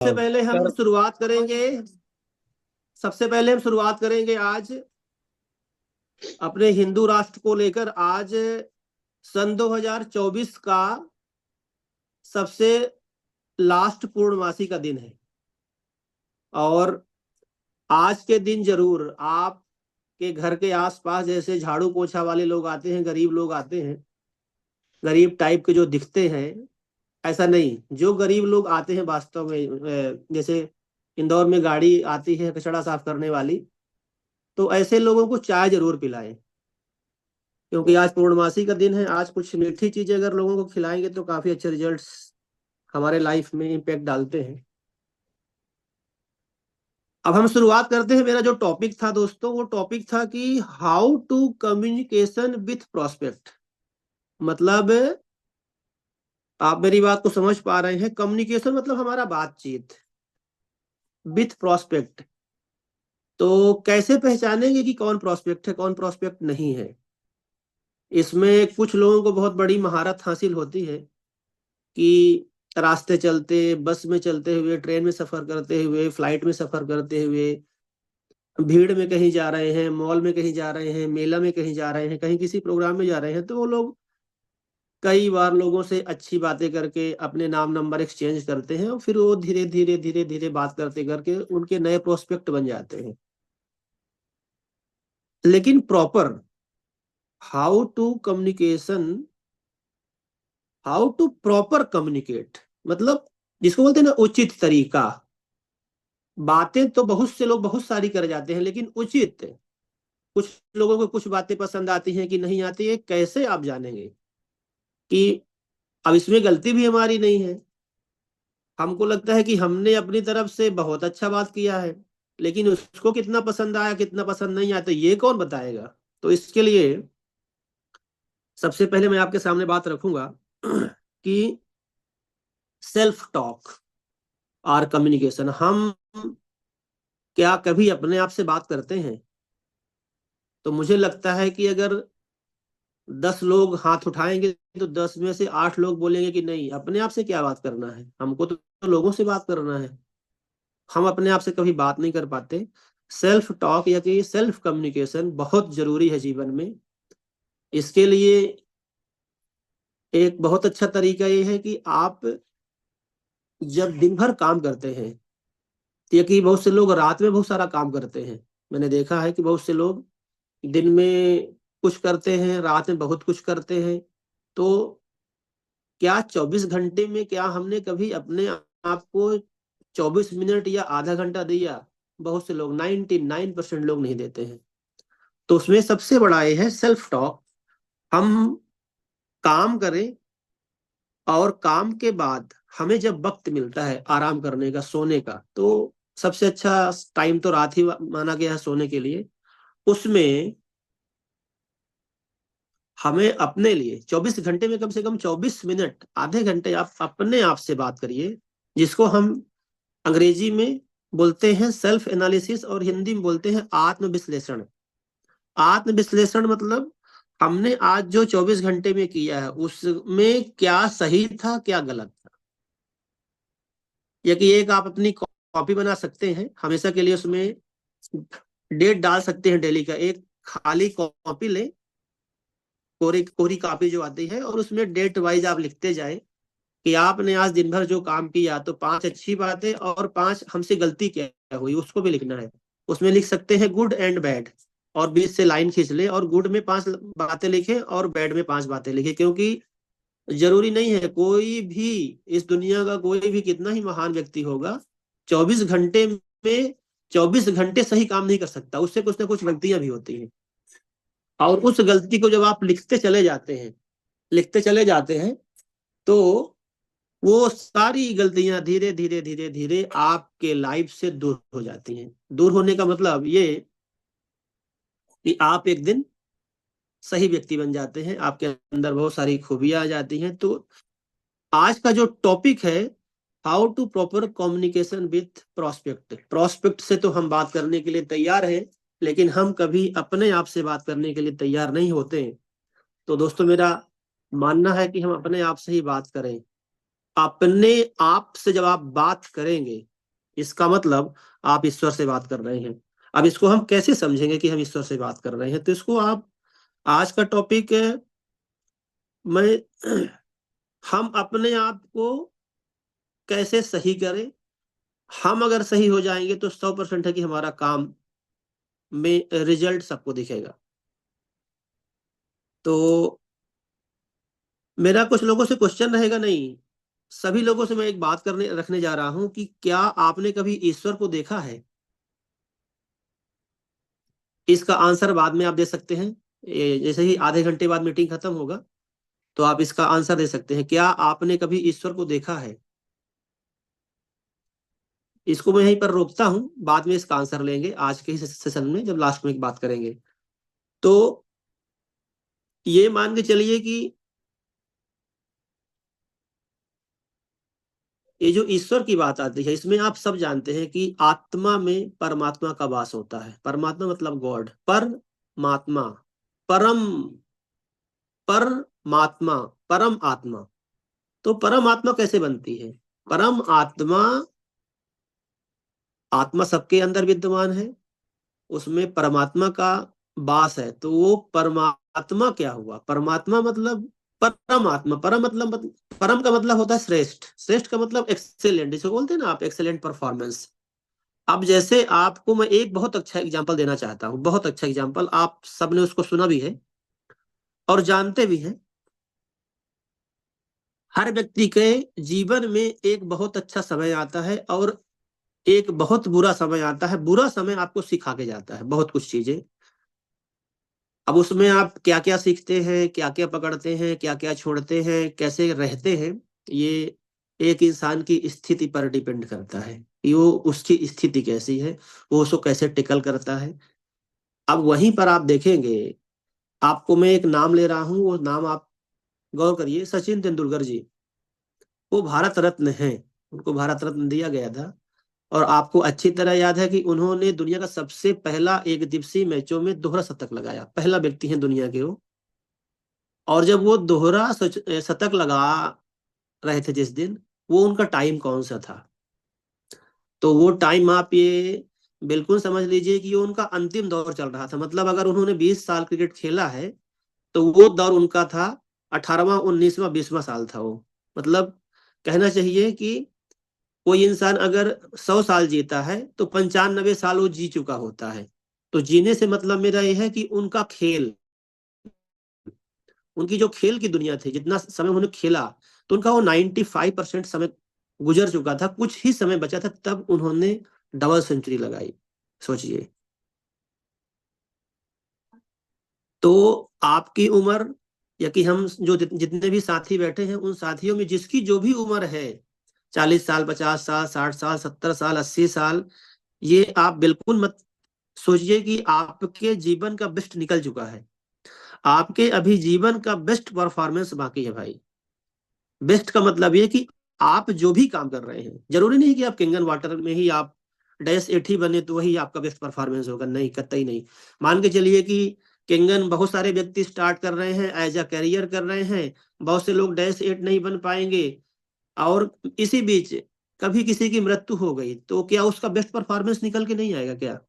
सबसे पहले हम सर। शुरुआत करेंगे आज अपने हिंदू राष्ट्र को लेकर। आज सन 2024 का सबसे लास्ट पूर्णमासी का दिन है और आज के दिन जरूर आपके घर के आसपास जैसे झाड़ू पोछा वाले लोग आते हैं, गरीब लोग आते हैं, गरीब टाइप के जो दिखते हैं, ऐसा नहीं, जो गरीब लोग आते हैं वास्तव में, जैसे इंदौर में गाड़ी आती है कचरा साफ करने वाली, तो ऐसे लोगों को चाय जरूर पिलाएं, क्योंकि आज पूर्णमासी का दिन है। आज कुछ मीठी चीजें अगर लोगों को खिलाएंगे तो काफी अच्छे रिजल्ट्स हमारे लाइफ में इम्पैक्ट डालते हैं। अब हम शुरुआत करते हैं। मेरा जो टॉपिक था दोस्तों, वो टॉपिक था कि how to communication with prospect. मतलब आप मेरी बात को समझ पा रहे हैं? कम्युनिकेशन मतलब हमारा बातचीत विथ प्रोस्पेक्ट। तो कैसे पहचानेंगे कि कौन प्रोस्पेक्ट है, कौन प्रोस्पेक्ट नहीं है? इसमें कुछ लोगों को बहुत बड़ी महारत हासिल होती है कि रास्ते चलते, बस में चलते हुए, ट्रेन में सफर करते हुए, फ्लाइट में सफर करते हुए, भीड़ में कहीं जा रहे हैं, मॉल में कहीं जा रहे हैं, मेला में कहीं जा रहे हैं, कहीं किसी प्रोग्राम में जा रहे हैं, तो वो लोग कई बार लोगों से अच्छी बातें करके अपने नाम नंबर एक्सचेंज करते हैं और फिर वो धीरे धीरे धीरे धीरे बात करते करके उनके नए प्रोस्पेक्ट बन जाते हैं। लेकिन proper how to communication, how to proper communicate, मतलब जिसको बोलते हैं ना उचित तरीका। बातें तो बहुत से लोग बहुत सारी कर जाते हैं, लेकिन उचित, कुछ लोगों को कुछ बातें पसंद आती हैं कि नहीं आती है, कैसे आप जानेंगे कि अब इसमें गलती भी हमारी नहीं है? हमको लगता है कि हमने अपनी तरफ से बहुत अच्छा बात किया है, लेकिन उसको कितना पसंद आया कितना पसंद नहीं आया तो ये कौन बताएगा? तो इसके लिए सबसे पहले मैं आपके सामने बात रखूंगा कि सेल्फ टॉक और कम्युनिकेशन। हम क्या कभी अपने आप से बात करते हैं? तो मुझे लगता है कि अगर 10 लोग हाथ उठाएंगे तो 10 में से 8 लोग बोलेंगे कि नहीं, अपने आप से क्या बात करना है, हमको तो लोगों से बात करना है। हम अपने आप से कभी बात नहीं कर पाते। सेल्फ टॉक या कि सेल्फ कम्युनिकेशन बहुत जरूरी है जीवन में। इसके लिए एक बहुत अच्छा तरीका ये है कि आप जब दिन भर काम करते हैं, या कि बहुत से लोग रात में बहुत सारा काम करते हैं, मैंने देखा है कि बहुत से लोग दिन में कुछ करते हैं, रात में बहुत कुछ करते हैं। तो क्या 24 घंटे में क्या हमने कभी अपने आप को 24 मिनट या आधा घंटा दिया? बहुत से लोग, 99% लोग नहीं देते हैं। तो उसमें सबसे बड़ा ये है सेल्फ टॉक। हम काम करें और काम के बाद हमें जब वक्त मिलता है आराम करने का, सोने का, तो सबसे अच्छा टाइम तो रात ही माना गया है सोने के लिए। उसमें हमें अपने लिए 24 घंटे में कम से कम 24 मिनट, आधे घंटे आप अपने आप से बात करिए, जिसको हम अंग्रेजी में बोलते हैं सेल्फ एनालिसिस और हिंदी में बोलते हैं आत्मविश्लेषण। आत्मविश्लेषण मतलब हमने आज जो 24 घंटे में किया है उसमें क्या सही था, क्या गलत था। या कि एक आप अपनी कॉपी बना सकते हैं हमेशा के लिए, उसमें डेट डाल सकते हैं डेली का। एक खाली कॉपी ले, कोरी कोरी कॉपी जो आती है, और उसमें डेट वाइज आप लिखते जाए कि आपने आज दिन भर जो काम किया, तो 5 अच्छी बातें और 5 हमसे गलती क्या हुई उसको भी लिखना है। उसमें लिख सकते हैं गुड एंड बैड, और बीच से लाइन खींच ले और गुड में 5 बातें लिखे और बैड में 5 बातें लिखे। क्योंकि जरूरी नहीं है, कोई भी इस दुनिया का कोई भी कितना ही महान व्यक्ति होगा, 24 घंटे में 24 घंटे सही काम नहीं कर सकता, उससे कुछ ना कुछ गलतियां भी होती हैं। और उस गलती को जब आप लिखते चले जाते हैं, तो वो सारी गलतियां धीरे धीरे धीरे धीरे आपके लाइफ से दूर हो जाती हैं। दूर होने का मतलब ये कि आप एक दिन सही व्यक्ति बन जाते हैं, आपके अंदर बहुत सारी खूबियां आ जाती हैं। तो आज का जो टॉपिक है, how to proper communication with prospect. Prospect से तो हम बात करने के लिए तैयार हैं, लेकिन हम कभी अपने आप से बात करने के लिए तैयार नहीं होते हैं। तो दोस्तों, मेरा मानना है कि हम अपने आप से ही बात करें। अपने आप से जब आप बात करेंगे, इसका मतलब आप ईश्वर से बात कर रहे हैं। अब इसको हम कैसे समझेंगे कि हम ईश्वर से बात कर रहे हैं? तो इसको आप, आज का टॉपिक है, मैं हम अपने आप को कैसे सही करें। हम अगर सही हो जाएंगे तो 100% है कि हमारा काम में रिजल्ट सबको दिखेगा। तो मेरा कुछ लोगों से क्वेश्चन रहेगा, नहीं, सभी लोगों से मैं एक बात करने रखने जा रहा हूं कि क्या आपने कभी ईश्वर को देखा है? इसका आंसर बाद में आप दे सकते हैं। जैसे ही आधे घंटे बाद मीटिंग खत्म होगा तो आप इसका आंसर दे सकते हैं, क्या आपने कभी ईश्वर को देखा है? इसको मैं यहीं पर रोकता हूं, बाद में इसका आंसर लेंगे आज के ही सेशन में जब लास्ट में एक बात करेंगे। तो ये मान के चलिए कि ये जो ईश्वर की बात आती है, इसमें आप सब जानते हैं कि आत्मा में परमात्मा का वास होता है। परमात्मा मतलब गॉड, परमात्मा, परम, परमात्मा, परम आत्मा। तो परम आत्मा कैसे बनती है? परम आत्मा, आत्मा सबके अंदर विद्यमान है, उसमें परमात्मा का वास है। तो वो परमात्मा क्या हुआ? परमात्मा मतलब परमात्मा। परम का मतलब होता है श्रेष्ठ, श्रेष्ठ का मतलब एक्सेलेंट, जिसको बोलते हैं ना आप एक्सेलेंट परफॉर्मेंस। अब जैसे आपको मैं एक बहुत अच्छा एग्जांपल देना चाहता हूँ, बहुत अच्छा एग्जांपल, आप सबने उसको सुना भी है और जानते भी हैं। हर व्यक्ति के जीवन में एक बहुत अच्छा समय आता है और एक बहुत बुरा समय आता है। बुरा समय आपको सिखा के जाता है बहुत कुछ चीजें। अब उसमें आप क्या क्या सीखते हैं, क्या क्या पकड़ते हैं, क्या क्या छोड़ते हैं, कैसे रहते हैं, ये एक इंसान की स्थिति पर डिपेंड करता है कि वो, उसकी स्थिति कैसी है, वो उसको कैसे टिकल करता है। अब वहीं पर आप देखेंगे, आपको मैं एक नाम ले रहा हूं, वो नाम आप गौर करिए, सचिन तेंदुलकर जी। वो भारत रत्न हैं, उनको भारत रत्न दिया गया था। और आपको अच्छी तरह याद है कि उन्होंने दुनिया का सबसे पहला एक दिवसीय मैचों में दोहरा शतक लगाया, पहला व्यक्ति है दुनिया के वो। और जब वो दोहरा शतक लगा रहे थे जिस दिन, वो उनका टाइम कौन सा था? तो वो टाइम आप ये बिल्कुल समझ लीजिए कि ये उनका अंतिम दौर चल रहा था। मतलब अगर उन्होंने 20 साल क्रिकेट खेला है तो वो दौर उनका था 18वां, 19वां, 20वां साल था वो। मतलब कहना चाहिए कि कोई इंसान अगर 100 साल जीता है तो 95 साल वो जी चुका होता है। तो जीने से मतलब मेरा यह है कि उनका खेल, उनकी जो खेल की दुनिया थी, जितना समय उन्होंने खेला, तो उनका वो 95% समय गुजर चुका था, कुछ ही समय बचा था तब उन्होंने डबल सेंचुरी लगाई। सोचिए। तो आपकी उम्र, या कि हम जो जितने भी साथी बैठे हैं, उन साथियों में जिसकी जो भी उम्र है, 40 साल, 50 साल, 60 साल, 70 साल, 80 साल, ये आप बिल्कुल मत सोचिए कि आपके जीवन का बेस्ट निकल चुका है। आपके अभी जीवन का बेस्ट परफॉर्मेंस बाकी है भाई। बेस्ट का मतलब ये कि आप जो भी काम कर रहे हैं, जरूरी नहीं कि आप किंगन वाटर में ही आप डैश एट ही बने तो वही आपका बेस्ट परफॉर्मेंस होगा, नहीं, कतई नहीं। मान के चलिए कि किंगन बहुत सारे व्यक्ति स्टार्ट कर रहे हैं, एज अ कैरियर कर रहे हैं, बहुत से लोग डैश एट नहीं बन पाएंगे, और इसी बीच कभी किसी की मृत्यु हो गई, तो क्या उसका बेस्ट परफॉर्मेंस निकल के नहीं आएगा? क्या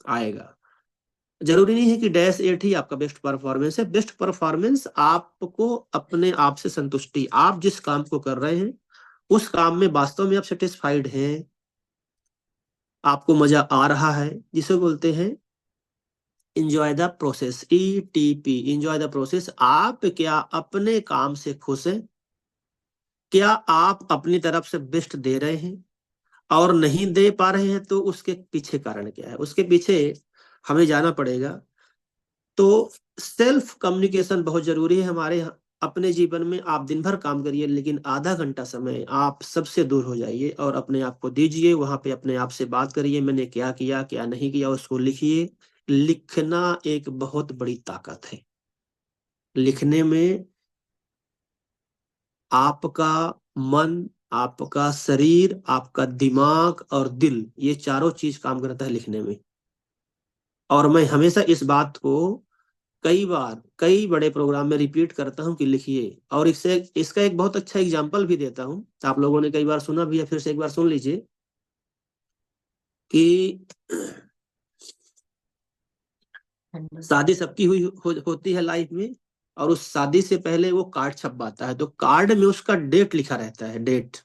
आएगा? जरूरी नहीं है कि डैश एट ही आपका बेस्ट परफॉर्मेंस है। बेस्ट परफॉर्मेंस आपको अपने आप से संतुष्टि, आप जिस काम को कर रहे हैं उस काम में वास्तव में आप सेटिस्फाइड हैं, आपको मजा आ रहा है, जिसे बोलते हैं enjoy the process, ETP, enjoy the process. आप क्या अपने काम से खुश हैं? क्या आप अपनी तरफ से बेस्ट दे रहे हैं? और नहीं दे पा रहे हैं तो उसके पीछे कारण क्या है? उसके पीछे हमें जाना पड़ेगा। तो सेल्फ कम्युनिकेशन बहुत जरूरी है हमारे अपने जीवन में। आप दिन भर काम करिए, लेकिन आधा घंटा समय आप सबसे दूर हो जाइए और अपने आप को दीजिए। वहां पे अपने आप से बात करिए, मैंने क्या किया, क्या नहीं किया, उसको लिखिए। लिखना एक बहुत बड़ी ताकत है। लिखने में आपका मन, आपका शरीर, आपका दिमाग और दिल, ये चारों चीज काम करता है लिखने में। और मैं हमेशा इस बात को कई बड़े प्रोग्राम में रिपीट करता हूं कि लिखिए। और इसका एक बहुत अच्छा एग्जाम्पल भी देता हूं, आप लोगों ने कई बार सुना भी है, फिर से एक बार सुन लीजिए कि शादी सबकी होती है लाइफ में, और उस शादी से पहले वो कार्ड छपवाता है, तो कार्ड में उसका डेट लिखा रहता है, डेट।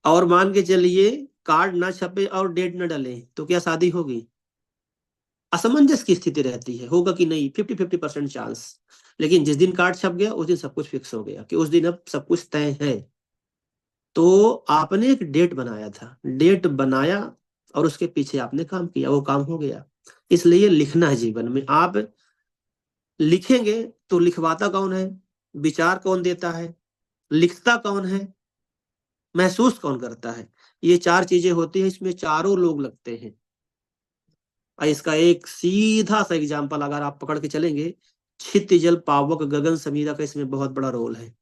और मान के चलिए कार्ड ना छपे और डेट ना डले, तो क्या शादी होगी? असमंजस की स्थिति रहती है, होगा कि नहीं, 50-50% चांस। लेकिन जिस दिन कार्ड छप गया उस दिन सब कुछ फिक्स हो गया कि उस दिन अब सब कुछ तय है। तो आपने एक डेट बनाया था, डेट बनाया और उसके पीछे आपने काम किया, वो काम हो गया। इसलिए लिखना है जीवन में। आप लिखेंगे तो लिखवाता कौन है, विचार कौन देता है, लिखता कौन है, महसूस कौन करता है, ये चार चीजें होती है, इसमें चारों लोग लगते हैं। और इसका एक सीधा सा एग्जांपल अगर आप पकड़ के चलेंगे, क्षिति जल पावक गगन समीरा का इसमें बहुत बड़ा रोल है।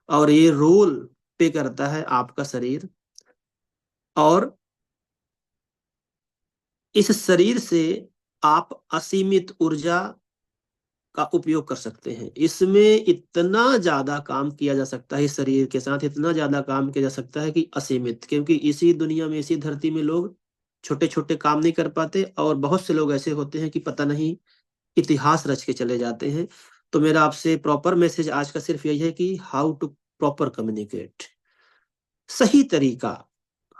और ये रोल पे करता है आपका शरीर, और इस शरीर से आप असीमित ऊर्जा का उपयोग कर सकते हैं। इसमें इतना ज्यादा काम किया जा सकता है, इस शरीर के साथ इतना ज्यादा काम किया जा सकता है कि असीमित। क्योंकि इसी दुनिया में, इसी धरती में लोग छोटे छोटे काम नहीं कर पाते, और बहुत से लोग ऐसे होते हैं कि पता नहीं इतिहास रच के चले जाते हैं। तो मेरा आपसे प्रॉपर मैसेज आज का सिर्फ यही है कि हाउ टू प्रॉपर कम्युनिकेट, सही तरीका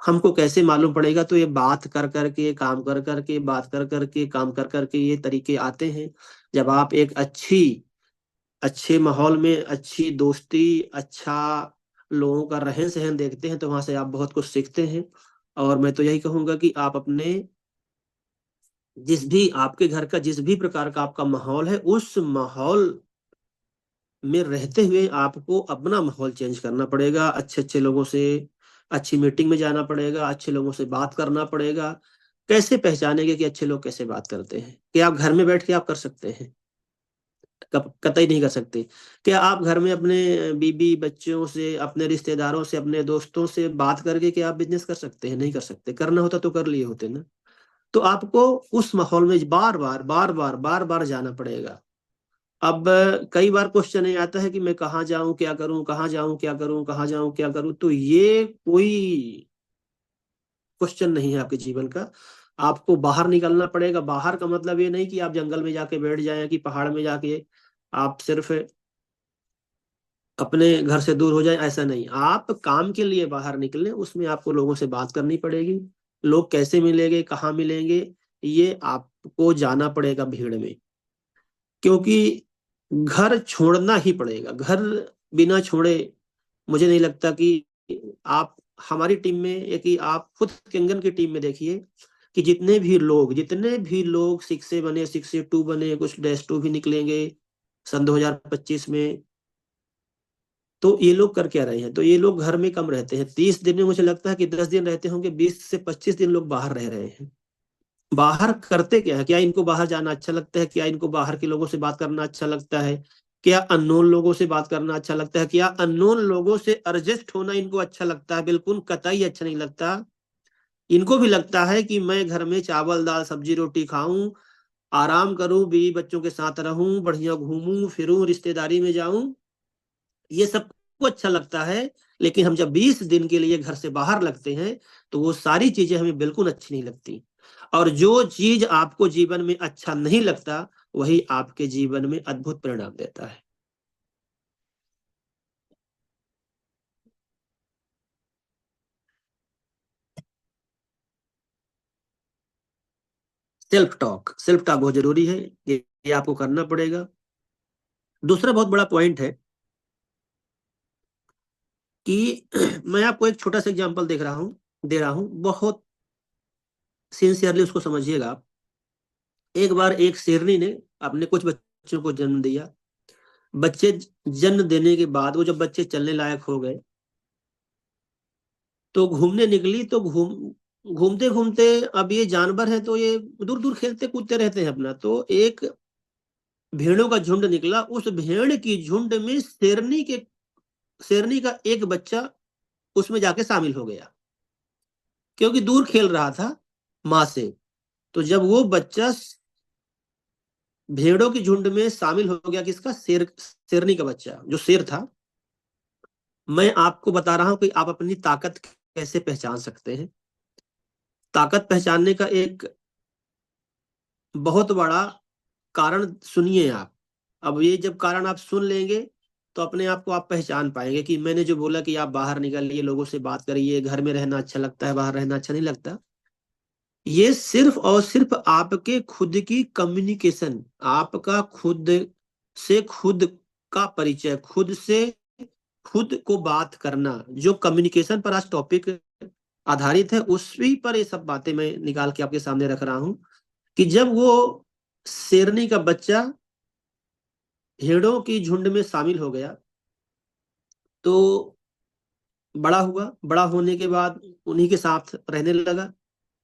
हमको कैसे मालूम पड़ेगा? तो ये बात कर करके, काम कर करके, बात कर करके, काम कर करके ये तरीके आते हैं। जब आप एक अच्छे माहौल में अच्छी दोस्ती, अच्छा लोगों का रहन सहन देखते हैं, तो वहां से आप बहुत कुछ सीखते हैं। और मैं तो यही कहूंगा कि आप अपने जिस भी आपके घर का जिस भी प्रकार का आपका माहौल है, उस माहौल में रहते हुए आपको अपना माहौल चेंज करना पड़ेगा। अच्छे अच्छे लोगों से अच्छी मीटिंग में जाना पड़ेगा, अच्छे लोगों से बात करना पड़ेगा। कैसे पहचानेंगे कि अच्छे लोग कैसे बात करते हैं? कि आप घर में बैठ के आप कर सकते हैं? कतई नहीं कर सकते। क्या आप घर में अपने बीबी बच्चों से, अपने रिश्तेदारों से, अपने दोस्तों से बात करके क्या आप बिजनेस कर सकते हैं? नहीं कर सकते। करना होता तो कर लिए होते ना। तो आपको उस माहौल में बार बार जाना पड़ेगा। अब कई बार क्वेश्चन ये आता है कि मैं कहाँ जाऊं, क्या करूं, कहाँ जाऊं, क्या करूं, कहाँ जाऊं, क्या करूं। तो ये कोई क्वेश्चन नहीं है आपके जीवन का। आपको बाहर निकलना पड़ेगा। बाहर का मतलब ये नहीं कि आप जंगल में जाके बैठ जाएं, कि पहाड़ में जाके आप सिर्फ अपने घर से दूर हो जाए, ऐसा नहीं। आप काम के लिए बाहर निकलें, उसमें आपको लोगों से बात करनी पड़ेगी। लोग कैसे मिलेंगे, कहाँ मिलेंगे, ये आपको जाना पड़ेगा भीड़ में। क्योंकि घर छोड़ना ही पड़ेगा। घर बिना छोड़े मुझे नहीं लगता कि आप हमारी टीम में, एक ही आप खुद कंगन की टीम में देखिए कि जितने भी लोग 6A बने, 6A2 बने, कुछ -2 भी निकलेंगे सन 2025 में। तो ये लोग कर क्या रहे हैं? तो ये लोग घर में कम रहते हैं। 30 दिन में मुझे लगता है कि 10 दिन रहते होंगे, 20 से 25 दिन लोग बाहर रह रहे हैं। बाहर करते क्या है? क्या इनको बाहर जाना अच्छा लगता है? क्या इनको बाहर के लोगों से बात करना अच्छा लगता है? क्या अननोन लोगों से बात करना अच्छा लगता है? क्या अननोन लोगों से एडजस्ट होना इनको अच्छा लगता है? बिल्कुल कतई अच्छा नहीं लगता। इनको भी लगता है कि मैं घर में चावल दाल सब्जी रोटी खाऊं, आराम करूं, बीवी बच्चों के साथ रहूं, बढ़िया घूमूं फिरूं, रिश्तेदारी में जाऊं, ये सबको अच्छा लगता है। लेकिन हम जब 20 दिन के लिए घर से बाहर लगते हैं, तो वो सारी चीजें हमें बिल्कुल अच्छी नहीं लगती। और जो चीज आपको जीवन में अच्छा नहीं लगता, वही आपके जीवन में अद्भुत परिणाम देता है। सेल्फ टॉक बहुत जरूरी है। ये आपको करना पड़ेगा। दूसरा बहुत बड़ा पॉइंट है कि मैं आपको एक छोटा सा एग्जांपल दे रहा हूं, बहुत सिंसियरली उसको समझिएगा आप। एक बार एक शेरनी ने अपने कुछ बच्चों को जन्म दिया। बच्चे जन्म देने के बाद वो जब बच्चे चलने लायक हो गए, तो घूमने निकली। तो घूमते घूमते, अब ये जानवर है तो ये दूर दूर खेलते कूदते रहते हैं अपना। तो एक भेड़ों का झुंड निकला। उस भेड़ की झुंड में शेरनी का एक बच्चा उसमें जाके शामिल हो गया, क्योंकि दूर खेल रहा था माँ से। तो जब वो बच्चा भेड़ों की झुंड में शामिल हो गया किसका, शेरनी का बच्चा, जो शेर था। मैं आपको बता रहा हूं कि आप अपनी ताकत कैसे पहचान सकते हैं। ताकत पहचानने का एक बहुत बड़ा कारण सुनिए आप। अब ये जब कारण आप सुन लेंगे तो अपने आप को आप पहचान पाएंगे कि मैंने जो बोला कि आप बाहर निकलिए, लोगों से बात करिए, घर में रहना अच्छा लगता है, बाहर रहना अच्छा नहीं लगता। ये सिर्फ और सिर्फ आपके खुद की कम्युनिकेशन, आपका खुद से खुद का परिचय, खुद से खुद को बात करना, जो कम्युनिकेशन पर आज टॉपिक आधारित है, उसी पर ये सब बातें मैं निकाल के आपके सामने रख रहा हूं। कि जब वो शेरनी का बच्चा भेड़ों की झुंड में शामिल हो गया तो बड़ा हुआ, बड़ा होने के बाद उन्हीं के साथ रहने लगा।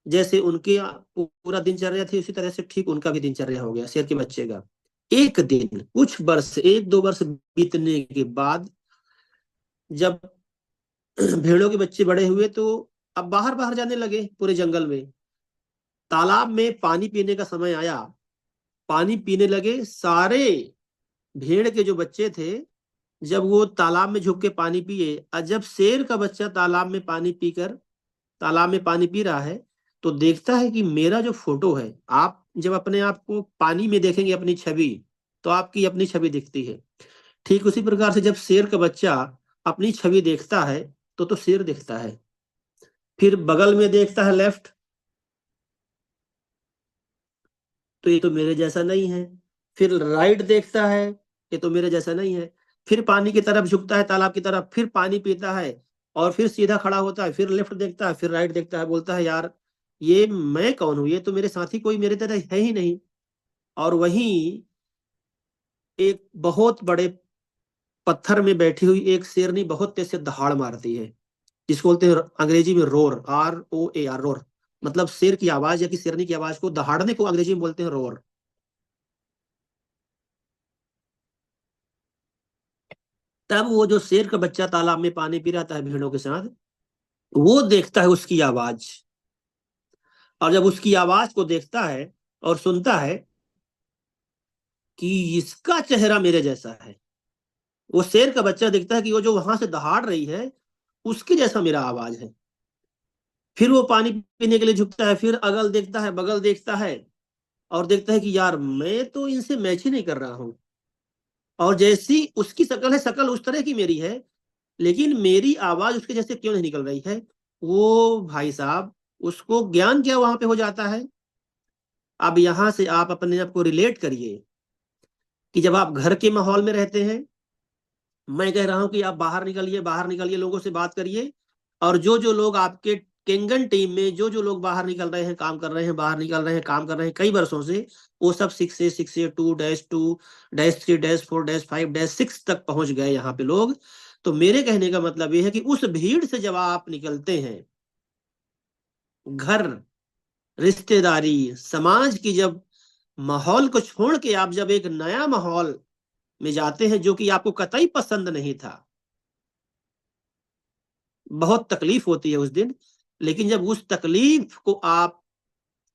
जैसे उनकी पूरा दिनचर्या थी उसी तरह से ठीक उनका भी दिनचर्या हो गया शेर के बच्चे का। एक दिन, कुछ वर्ष, 1-2 वर्ष बीतने के बाद जब भेड़ों के बच्चे बड़े हुए तो अब बाहर बाहर जाने लगे पूरे जंगल में। तालाब में पानी पीने का समय आया, पानी पीने लगे सारे भेड़ के जो बच्चे थे। जब वो तालाब में झुक के पानी पिए, और जब शेर का बच्चा तालाब में पानी पी रहा है तो देखता है कि मेरा जो फोटो है, आप जब अपने आप को पानी में देखेंगे अपनी छवि, तो आपकी अपनी छवि दिखती है। ठीक उसी प्रकार से जब शेर का बच्चा अपनी छवि देखता है तो शेर दिखता है। फिर बगल में देखता है लेफ्ट, तो ये तो मेरे जैसा नहीं है। फिर राइट देखता है, ये तो मेरे जैसा नहीं है। फिर पानी की तरफ झुकता है, तालाब की तरफ, फिर पानी पीता है और फिर सीधा खड़ा होता है, फिर लेफ्ट देखता है, फिर राइट देखता है, बोलता है यार ये मैं कौन हूं, ये तो मेरे साथी कोई मेरे तरह है ही नहीं। और वहीं एक बहुत बड़े पत्थर में बैठी हुई एक शेरनी बहुत तेज से दहाड़ मारती है, जिसको बोलते हैं अंग्रेजी में रोर, ROAR, रोर। मतलब शेर की आवाज या कि शेरनी की आवाज को दहाड़ने को अंग्रेजी में बोलते हैं रोर। तब वो जो शेर का बच्चा तालाब में पानी पी रहा था भेड़ों के साथ, वो देखता है उसकी आवाज। और जब उसकी आवाज को देखता है और सुनता है कि इसका चेहरा मेरे जैसा है, वो शेर का बच्चा देखता है कि वो जो वहां से दहाड़ रही है उसके जैसा मेरा आवाज है। फिर वो पानी पीने के लिए झुकता है, फिर अगल देखता है, बगल देखता है, और देखता है कि यार मैं तो इनसे मैच ही नहीं कर रहा हूं। और जैसी उसकी शक्ल है, शक्ल उस तरह की मेरी है, लेकिन मेरी आवाज उसके जैसे क्यों नहीं निकल रही है। वो भाई साहब, उसको ज्ञान क्या वहां पे हो जाता है। अब यहां से आप अपने आप को रिलेट करिए कि जब आप घर के माहौल में रहते हैं, मैं कह रहा हूं कि आप बाहर निकलिए, बाहर निकलिए, लोगों से बात करिए। और जो जो लोग आपके केंगन टीम में जो जो लोग बाहर निकल रहे हैं, काम कर रहे हैं, बाहर निकल रहे हैं, काम कर रहे हैं कई वर्षों से, वो सब 6A, 6A, 2-2-3-4-5-6 तक पहुंच गए यहाँ पे लोग। तो मेरे कहने का मतलब ये है कि उस भीड़ से जब आप निकलते हैं, घर, रिश्तेदारी, समाज की जब माहौल को छोड़ के आप जब एक नया माहौल में जाते हैं जो कि आपको कतई पसंद नहीं था, बहुत तकलीफ होती है उस दिन। लेकिन जब उस तकलीफ को आप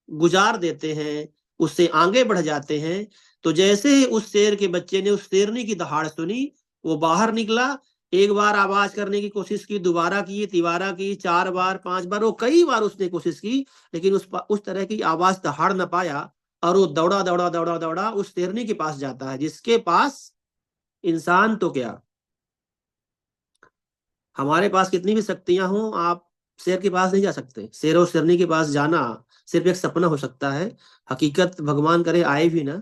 गुजार देते हैं, उससे आगे बढ़ जाते हैं, तो जैसे ही उस शेर के बच्चे ने उस शेरनी की दहाड़ सुनी, वो बाहर निकला। एक बार आवाज करने की कोशिश की, दोबारा की, तिबारा की, 4 बार, 5 बार, वो कई बार उसने कोशिश की, लेकिन उस तरह की आवाज दहाड़ ना पाया। और वो दौड़ा दौड़ा दौड़ा दौड़ा उस शेरनी के पास जाता है, जिसके पास इंसान तो क्या, हमारे पास कितनी भी शक्तियां हों, आप शेर के पास नहीं जा सकते। शेर और शेरनी के पास जाना सिर्फ एक सपना हो सकता है। हकीकत भगवान करे आए भी ना।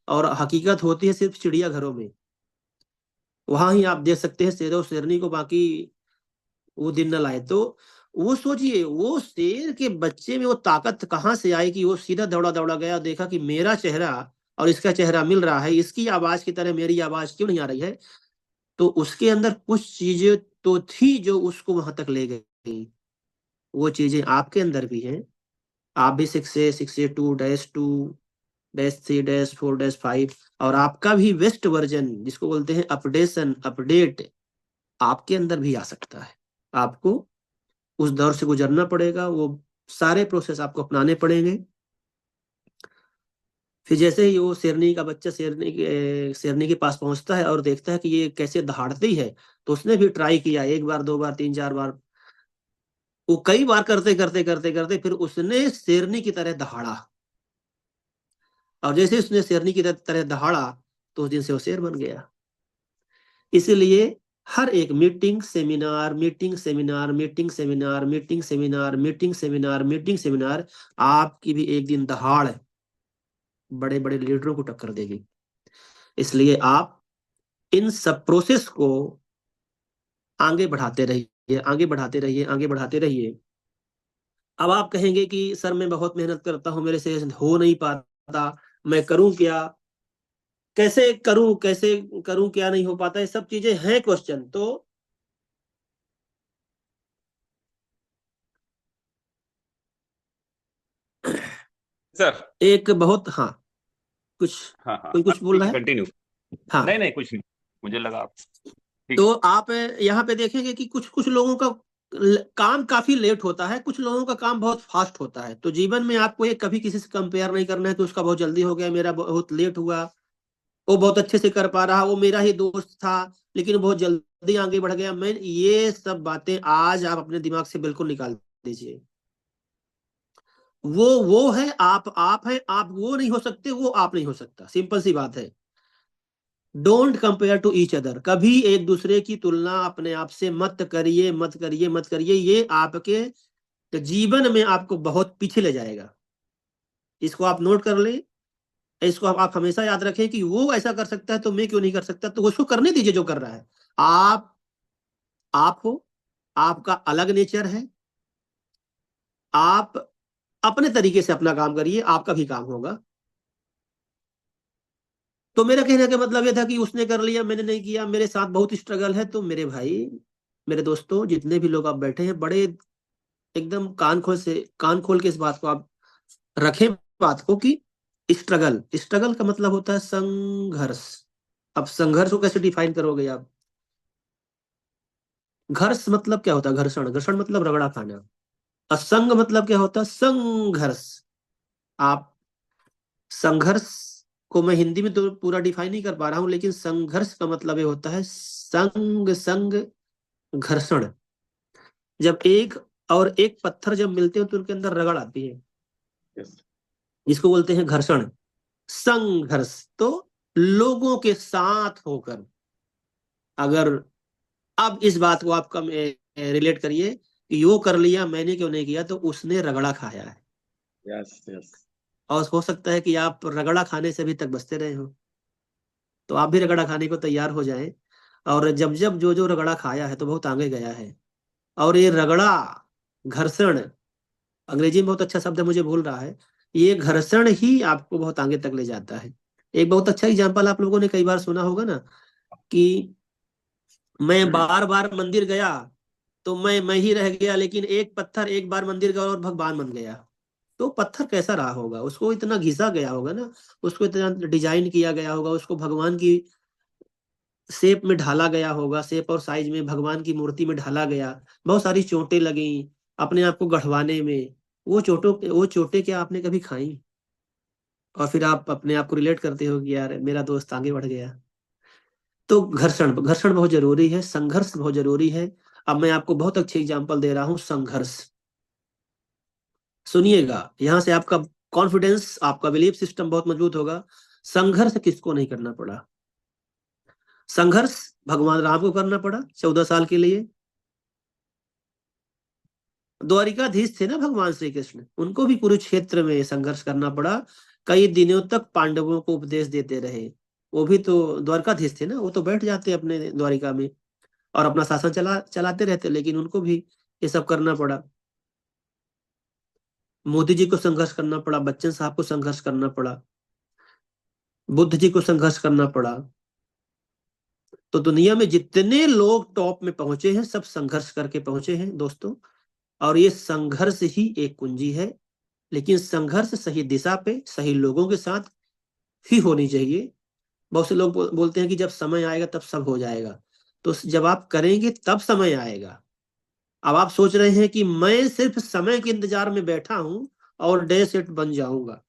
और हकीकत होती है सिर्फ चिड़ियाघरों में, वहां ही आप देख सकते हैं शेर और शेरनी को, बाकी वो दिन न लाए तो। वो सोचिए, वो शेर के बच्चे में वो ताकत कहाँ से आई कि वो सीधा दौड़ा दौड़ा गया, देखा कि मेरा चेहरा और इसका चेहरा मिल रहा है, इसकी आवाज की तरह मेरी आवाज क्यों नहीं आ रही है। तो उसके अंदर कुछ चीजें तो थी जो उसको वहां तक ले गई। वो चीजें आपके अंदर भी हैं। आप भी 6A, 6A, 2-2-3-4-5, और आपका भी वेस्ट वर्जन जिसको बोलते हैं अपडेशन, अपडेट आपके अंदर भी आ सकता है। आपको उस दौर से गुजरना पड़ेगा, वो सारे प्रोसेस आपको अपनाने पड़ेंगे। फिर जैसे ही वो शेरनी का बच्चा शेरनी के पास पहुंचता है और देखता है कि ये कैसे दहाड़ती है, तो उसने भी ट्राई किया, 1 बार 2 बार 3 4 बार, वो कई बार करते करते करते करते फिर उसने शेरनी की तरह दहाड़ा। और जैसे उसने शेरनी की तरह दहाड़ा, तो उस दिन से वो शेर बन गया। इसलिए हर एक meeting seminar, meeting seminar, meeting seminar, meeting seminar, meeting seminar, meeting seminar, आपकी भी एक दिन दहाड़ बड़े बड़े लीडरों को टक्कर देगी। इसलिए आप इन सब प्रोसेस को आगे बढ़ाते रहिए, आगे बढ़ाते रहिए, आगे बढ़ाते रहिए। अब आप कहेंगे कि सर मैं बहुत मेहनत करता हूं, मेरे से हो नहीं पाता, मैं करूं क्या, कैसे करूं, कैसे करूं, क्या नहीं हो पाता, ये सब चीजें हैं क्वेश्चन। तो सर। एक बहुत, हाँ, कुछ, हाँ हाँ कोई हाँ, कुछ बोल ठीक रहा है, है। कंटिन्यू। नहीं हाँ, नहीं, कुछ नहीं, मुझे लगा आप। ठीक। तो आप यहाँ पे देखेंगे कि कुछ कुछ लोगों का काम काफी लेट होता है, कुछ लोगों का काम बहुत फास्ट होता है। तो जीवन में आपको ये कभी किसी से कंपेयर नहीं करना है कि उसका बहुत जल्दी हो गया, मेरा बहुत लेट हुआ, वो बहुत अच्छे से कर पा रहा, वो मेरा ही दोस्त था लेकिन वो बहुत जल्दी आगे बढ़ गया। मैं ये सब बातें आज आप अपने दिमाग से बिल्कुल निकाल दीजिए। वो है, आप हैं, आप वो नहीं हो सकते, वो आप नहीं हो सकता, सिंपल सी बात है। Don't compare to each other, कभी एक दूसरे की तुलना अपने आप से मत करिए, मत करिए, मत करिए। ये आपके जीवन में आपको बहुत पीछे ले जाएगा। इसको आप नोट कर ले, इसको आप हमेशा याद रखें कि वो ऐसा कर सकता है तो मैं क्यों नहीं कर सकता। तो उसको करने दीजिए जो कर रहा है। आप आप हो, आपका अलग नेचर है, आप अपने तरीके से अपना काम करिए, आपका भी काम होगा। तो मेरा कहने का मतलब ये था कि उसने कर लिया, मैंने नहीं किया, मेरे साथ बहुत स्ट्रगल है। तो मेरे भाई, मेरे दोस्तों, जितने भी लोग आप बैठे हैं, बड़े एकदम कान खोल के इस बात को आप रखें, बात को, कि स्ट्रगल, स्ट्रगल का मतलब होता है संघर्ष। अब संघर्ष को कैसे डिफाइन करोगे आप। घर्ष मतलब क्या होता है, घर्षण, घर्षण मतलब रगड़ा खाना। असंग मतलब क्या होता है, संघर्ष। आप संघर्ष को मैं हिंदी में तो पूरा डिफाइन नहीं कर पा रहा हूं, लेकिन संघर्ष का मतलब ये होता है संग संग घर्षण। जब एक और एक पत्थर जब मिलते हैं तो उनके अंदर रगड़ आती है, यस। जिसको बोलते हैं घर्षण, संघर्ष। तो लोगों के साथ होकर, अगर अब इस बात को आप कम रिलेट करिए कि यो कर लिया मैंने क्यों नहीं किया, तो उसने रगड़ा खाया है। Yes yes. और हो सकता है कि आप रगड़ा खाने से अभी तक बचते रहे हो, तो आप भी रगड़ा खाने को तैयार हो जाएं। और जब जब जो जो रगड़ा खाया है तो बहुत आगे गया है। और ये रगड़ा, घर्षण, अंग्रेजी में बहुत अच्छा शब्द है, मुझे भूल रहा है, ये घर्षण ही आपको बहुत आगे तक ले जाता है। एक बहुत अच्छा एग्जाम्पल आप लोगों ने कई बार सुना होगा ना, कि मैं बार बार मंदिर गया तो मैं ही रह गया, लेकिन एक पत्थर एक बार मंदिर गया और भगवान बन गया। तो पत्थर कैसा रहा होगा, उसको इतना घिसा गया होगा ना, उसको इतना डिजाइन किया गया होगा, उसको भगवान की शेप में ढाला गया होगा, शेप और साइज में भगवान की मूर्ति में ढाला गया। बहुत सारी चोटें लगी अपने आप को गढ़वाने में। वो चोटें क्या आपने कभी खाई? और फिर आप अपने आप को रिलेट करते हो कि यार मेरा दोस्त आगे बढ़ गया। तो घर्षण, घर्षण बहुत जरूरी है, संघर्ष बहुत जरूरी है। अब मैं आपको बहुत अच्छी एग्जांपल दे रहा हूं, संघर्ष। सुनिएगा, यहां से आपका कॉन्फिडेंस, आपका बिलीफ सिस्टम बहुत मजबूत होगा। संघर्ष किसको नहीं करना पड़ा? संघर्ष भगवान राम को करना पड़ा 14 साल के लिए। द्वारिकाधीश थे ना भगवान श्री कृष्ण, उनको भी कुरुक्षेत्र में संघर्ष करना पड़ा। कई दिनों तक पांडवों को उपदेश देते रहे। वो भी तो द्वारकाधीश थे ना, वो तो बैठ जाते अपने द्वारिका में और अपना शासन चलाते रहते, लेकिन उनको भी ये सब करना पड़ा। मोदी जी को संघर्ष करना पड़ा, बच्चन साहब को संघर्ष करना पड़ा, बुद्ध जी को संघर्ष करना पड़ा। तो दुनिया में जितने लोग टॉप में पहुंचे हैं, सब संघर्ष करके पहुंचे हैं दोस्तों। और ये संघर्ष ही एक कुंजी है। लेकिन संघर्ष सही दिशा पे, सही लोगों के साथ ही होनी चाहिए। बहुत से लोग बोलते हैं कि जब समय आएगा तब सब हो जाएगा। तो जब आप करेंगे तब समय आएगा। अब आप सोच रहे हैं कि मैं सिर्फ समय के इंतजार में बैठा हूं और डे सेट बन जाऊंगा।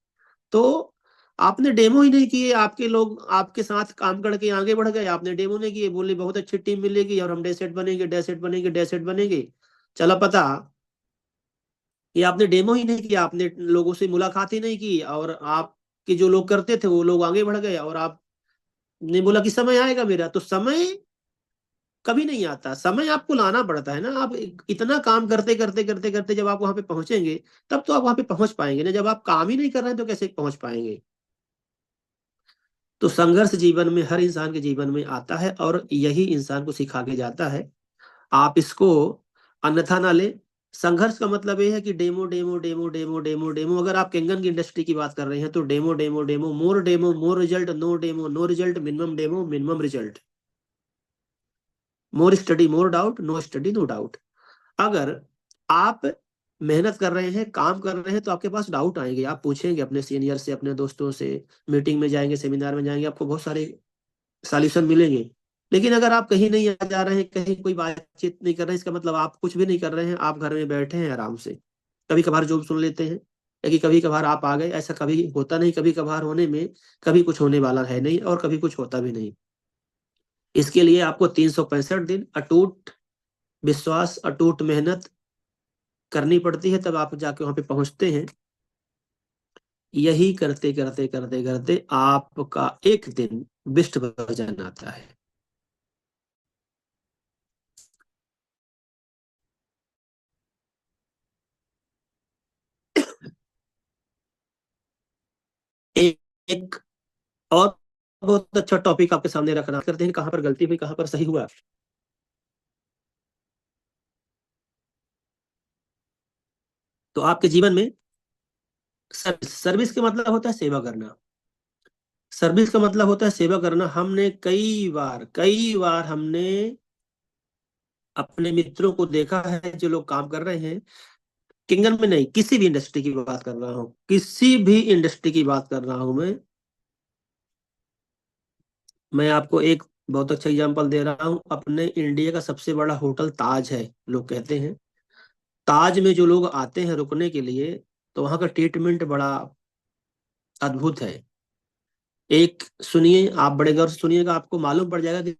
तो आपने डेमो ही नहीं किए, आपके लोग आपके साथ काम करके आगे बढ़ गए, आपने डेमो नहीं किए, बोले बहुत अच्छी टीम मिलेगी और हम डेसेट बनेंगे, डेसेट बनेंगे, डेसेट बनेंगे। चला पता कि आपने डेमो ही नहीं किया, आपने लोगों से मुलाकात ही नहीं की, और आपके जो लोग करते थे वो लोग आगे बढ़ गए, और आपने बोला कि समय आएगा मेरा। तो समय कभी नहीं आता, समय आपको लाना पड़ता है ना। आप इतना काम करते करते करते करते जब आप वहां पे पहुंचेंगे, तब तो आप वहां पे पहुंच पाएंगे ना। जब आप काम ही नहीं कर रहे हैं तो कैसे पहुंच पाएंगे। तो संघर्ष जीवन में हर इंसान के जीवन में आता है, और यही इंसान को सिखा के जाता है। आप इसको अन्यथा ना ले। संघर्ष का मतलब ये है कि demo demo demo demo demo demo. अगर आप केंगन की इंडस्ट्री की बात कर रहे हैं तो demo demo demo more result, no demo no result, minimum demo minimum result, more study more doubt, no study no doubt. अगर आप मेहनत कर रहे हैं, काम कर रहे हैं, तो आपके पास डाउट आएंगे, आप पूछेंगे अपने सीनियर से, अपने दोस्तों से, मीटिंग में जाएंगे, सेमिनार में जाएंगे, आपको बहुत सारे सॉल्यूशन मिलेंगे। लेकिन अगर आप कहीं नहीं आ जा रहे हैं, कहीं कोई बातचीत नहीं कर रहे हैं, इसका मतलब आप कुछ भी नहीं कर रहे हैं, आप घर में बैठे हैं आराम से, कभी कभार जो सुन लेते हैं, या कि कभी कभार आप आ गए। ऐसा कभी होता नहीं, कभी कभार होने में कभी कुछ होने वाला है नहीं, और कभी कुछ होता भी नहीं। इसके लिए आपको 365 दिन अटूट विश्वास, अटूट मेहनत करनी पड़ती है, तब आप जाके वहां पे पहुंचते हैं। यही करते करते करते करते आपका एक दिन बेस्ट वर्जन आता है। एक, एक और बहुत अच्छा टॉपिक आपके सामने रखना करते हैं, कहां पर गलती हुई, कहां पर सही हुआ। तो आपके जीवन में सर्विस, सर्विस का मतलब होता है सेवा करना। सर्विस का मतलब होता है सेवा करना। हमने कई बार हमने अपने मित्रों को देखा है, जो लोग काम कर रहे हैं, किंगन में नहीं, किसी भी इंडस्ट्री की बात कर रहा हूँ, किसी भी इंडस्ट्री की बात कर रहा हूं मैं आपको एक बहुत अच्छा एग्जांपल दे रहा हूँ। अपने इंडिया का सबसे बड़ा होटल ताज है, लोग कहते हैं। ताज में जो लोग आते हैं रुकने के लिए, तो वहां का ट्रीटमेंट बड़ा अद्भुत है। एक सुनिए, आप बड़े गौर से सुनिएगा, आपको मालूम पड़ जाएगा कि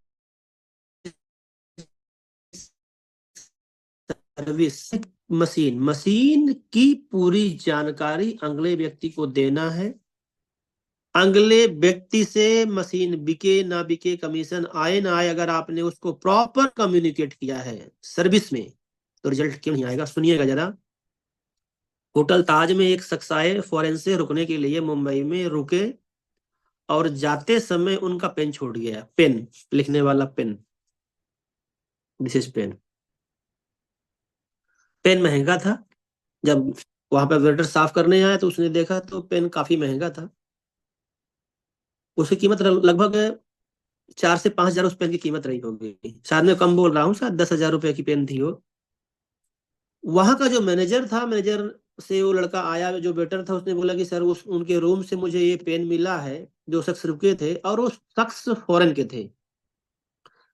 सर्विस, मशीन मशीन की पूरी जानकारी अगले व्यक्ति को देना है। अगले व्यक्ति से मशीन बिके ना बिके, कमीशन आए ना आए, अगर आपने उसको प्रॉपर कम्युनिकेट किया है सर्विस में, तो रिजल्ट क्यों नहीं आएगा। सुनिएगा जरा। होटल ताज में एक शख्स आए फॉरेन से रुकने के लिए, मुंबई में रुके, और जाते समय उनका पेन छूट गया, पेन लिखने वाला पेन, विशेष पेन। पेन महंगा था। जब वहां पर वेटर साफ करने आया तो उसने देखा तो पेन काफी महंगा था। उसकी कीमत लगभग 4 से 5 हजार उस पेन की कीमत रही होगी, शायद मैं कम बोल रहा हूँ, शायद 10 हजार रुपए की पेन थी वो। वहां का जो मैनेजर था, मैनेजर से वो लड़का आया, जो वेटर था, उसने बोला कि सर उस उनके रूम से मुझे ये पेन मिला है, जो शख्स रुके थे, और वो शख्स फॉरेन के थे।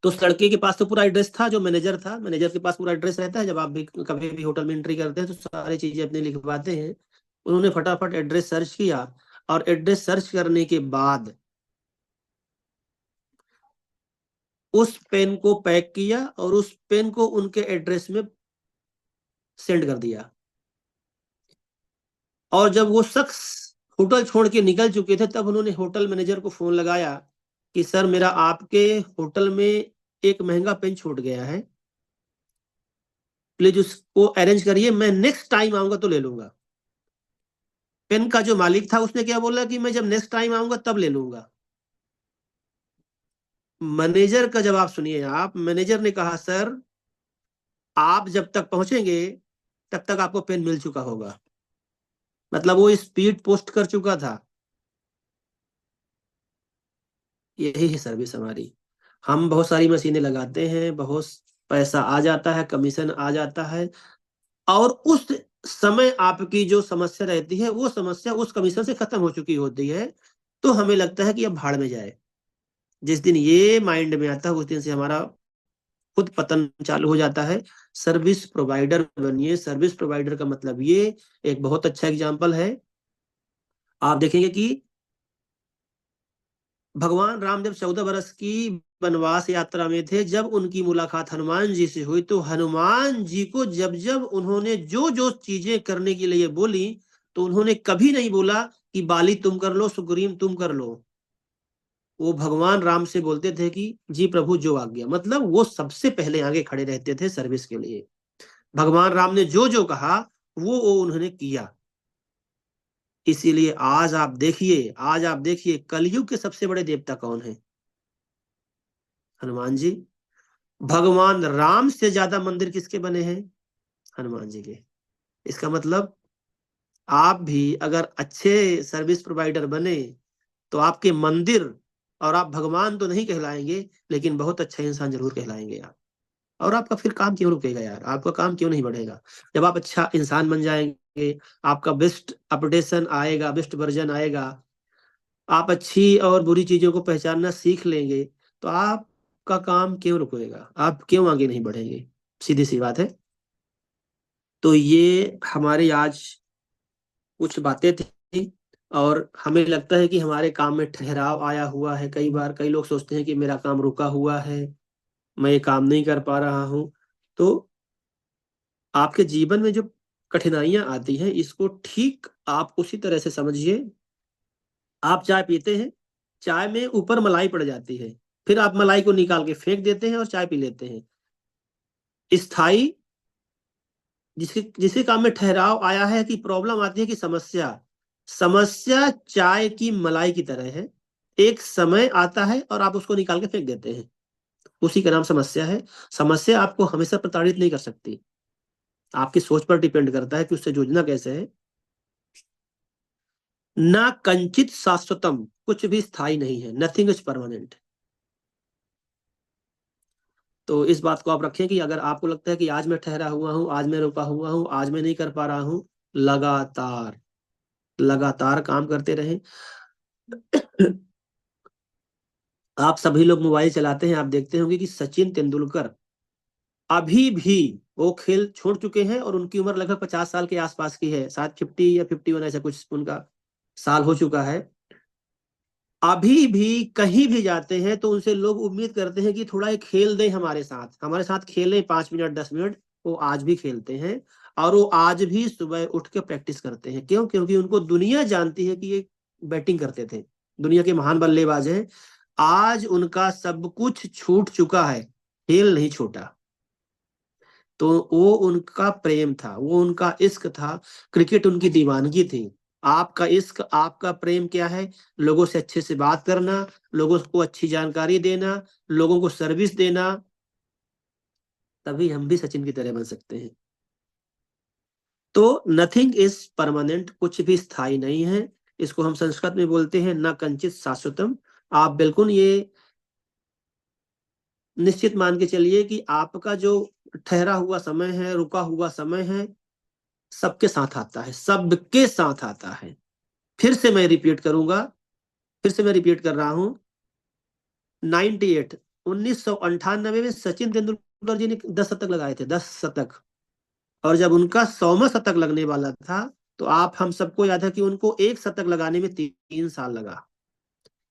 तो उस लड़के के पास तो पूरा एड्रेस था, जो मैनेजर था, मैनेजर के पास पूरा एड्रेस रहता है, जब आप भी कभी भी होटल में एंट्री करते हैं तो सारी चीजें अपने लिखवाते हैं। उन्होंने फटाफट एड्रेस सर्च किया, और एड्रेस सर्च करने के बाद उस पेन को पैक किया, और उस पेन को उनके एड्रेस में सेंड कर दिया। और जब वो शख्स होटल छोड़ के निकल चुके थे, तब उन्होंने होटल मैनेजर को फोन लगाया कि सर मेरा आपके होटल में एक महंगा पेन छूट गया है, प्लीज उसको अरेंज करिए, मैं नेक्स्ट टाइम आऊंगा तो ले लूंगा। पेन का जो मालिक था उसने क्या बोला कि मैं जब नेक्स्ट टाइम आऊंगा तब ले लूंगा। मैनेजर का जवाब सुनिए आप। मैनेजर ने कहा सर आप जब तक पहुंचेंगे तब तक आपको पेन मिल चुका होगा। मतलब वो स्पीड पोस्ट कर चुका था। यही है सर्विस हमारी। हम बहुत सारी मशीनें लगाते हैं, बहुत पैसा आ जाता है, कमीशन आ जाता है, और उस समय आपकी जो समस्या रहती है, वो समस्या उस कमीशन से खत्म हो चुकी होती है। तो हमें लगता है कि अब भाड़ में जाए। जिस दिन ये माइंड में आता है, उस दिन से हमारा खुद पतन चालू हो जाता है। सर्विस प्रोवाइडर बनिए। सर्विस प्रोवाइडर का मतलब ये, एक बहुत अच्छा एग्जांपल है। आप देखेंगे कि भगवान राम जब 14 वर्ष की वनवास यात्रा में थे, जब उनकी मुलाकात हनुमान जी से हुई, तो हनुमान जी को जब जब उन्होंने जो जो चीजें करने के लिए बोली, तो उन्होंने कभी नहीं बोला कि बाली तुम कर लो, सुग्रीव तुम कर लो। वो भगवान राम से बोलते थे कि जी प्रभु जो आज्ञा, मतलब वो सबसे पहले आगे खड़े रहते थे सर्विस के लिए। भगवान राम ने जो जो कहा वो उन्होंने किया। इसीलिए आज आप देखिए कलयुग के सबसे बड़े देवता कौन है? हनुमान जी। भगवान राम से ज्यादा मंदिर किसके बने हैं? हनुमान जी के। इसका मतलब आप भी अगर अच्छे सर्विस प्रोवाइडर बने तो आपके मंदिर, और आप भगवान तो नहीं कहलाएंगे लेकिन बहुत अच्छा इंसान जरूर कहलाएंगे आप। और आपका फिर काम क्यों रुकेगा यार? आपका काम क्यों नहीं बढ़ेगा? जब आप अच्छा इंसान बन जाएंगे, आपका बेस्ट अपडेशन आएगा, बेस्ट वर्जन आएगा, आप अच्छी और बुरी चीजों को पहचानना सीख लेंगे, तो आपका काम क्यों रुकेगा? आप क्यों आगे नहीं बढ़ेंगे? सीधी सी बात है। तो ये हमारी आज कुछ बातें थी, और हमें लगता है कि हमारे काम में ठहराव आया हुआ है। कई बार कई लोग सोचते हैं कि मेरा काम रुका हुआ है, मैं ये काम नहीं कर पा रहा हूं। तो आपके जीवन में जो कठिनाइयां आती हैं, इसको ठीक आप उसी तरह से समझिए। आप चाय पीते हैं, चाय में ऊपर मलाई पड़ जाती है, फिर आप मलाई को निकाल के फेंक देते हैं और चाय पी लेते हैं। स्थायी, जिसके जिसके काम में ठहराव आया है, कि प्रॉब्लम आती है कि समस्या, समस्या चाय की मलाई की तरह है। एक समय आता है और आप उसको निकाल के फेंक देते हैं, उसी का नाम समस्या है। समस्या आपको हमेशा प्रताड़ित नहीं कर सकती, आपकी सोच पर डिपेंड करता है कि उससे जूझना कैसे है। ना कंचित शाश्वतम, कुछ भी स्थायी नहीं है, नथिंग इज परमानेंट। तो इस बात को आप रखें कि अगर आपको लगता है कि आज मैं ठहरा हुआ हूं, आज मैं रुका हुआ हूं, आज मैं नहीं कर पा रहा हूं, लगातार लगातार काम करते रहें। आप सभी लोग मोबाइल चलाते हैं, आप देखते होंगे कि सचिन तेंदुलकर अभी भी वो खेल छोड़ चुके हैं, और उनकी उम्र लगभग 50 साल के आसपास की है, शायद 50 या 51 ऐसा कुछ उनका साल हो चुका है। अभी भी कहीं भी जाते हैं तो उनसे लोग उम्मीद करते हैं कि थोड़ा एक खेल दें, हमारे साथ खेलें 5 मिनट 10 मिनट। वो आज भी खेलते हैं, और वो आज भी सुबह उठ के प्रैक्टिस करते हैं। क्यों? क्योंकि उनको दुनिया जानती है कि ये बैटिंग करते थे, दुनिया के महान बल्लेबाज हैं। आज उनका सब कुछ छूट चुका है, खेल नहीं छूटा। तो वो उनका प्रेम था, वो उनका इश्क था, क्रिकेट उनकी दीवानगी थी। आपका इश्क, आपका प्रेम क्या है? लोगों से अच्छे से बात करना, लोगों को अच्छी जानकारी देना, लोगों को सर्विस देना। तभी हम भी सचिन की तरह बन सकते हैं। तो नथिंग इज परमानेंट, कुछ भी स्थायी नहीं है। इसको हम संस्कृत में बोलते हैं न कंचित शाश्वतम। आप बिल्कुल ये निश्चित मान के चलिए कि आपका जो ठहरा हुआ समय है, रुका हुआ समय है, सबके साथ आता है, सबके साथ आता है। फिर से मैं रिपीट करूंगा, फिर से मैं रिपीट कर रहा हूं। 98 1998 में सचिन तेंदुलकर जी ने 10 शतक लगाए थे, 10 शतक। और जब उनका 100वां शतक लगने वाला था, तो आप हम सबको याद है कि उनको एक शतक लगाने में 3 साल लगा।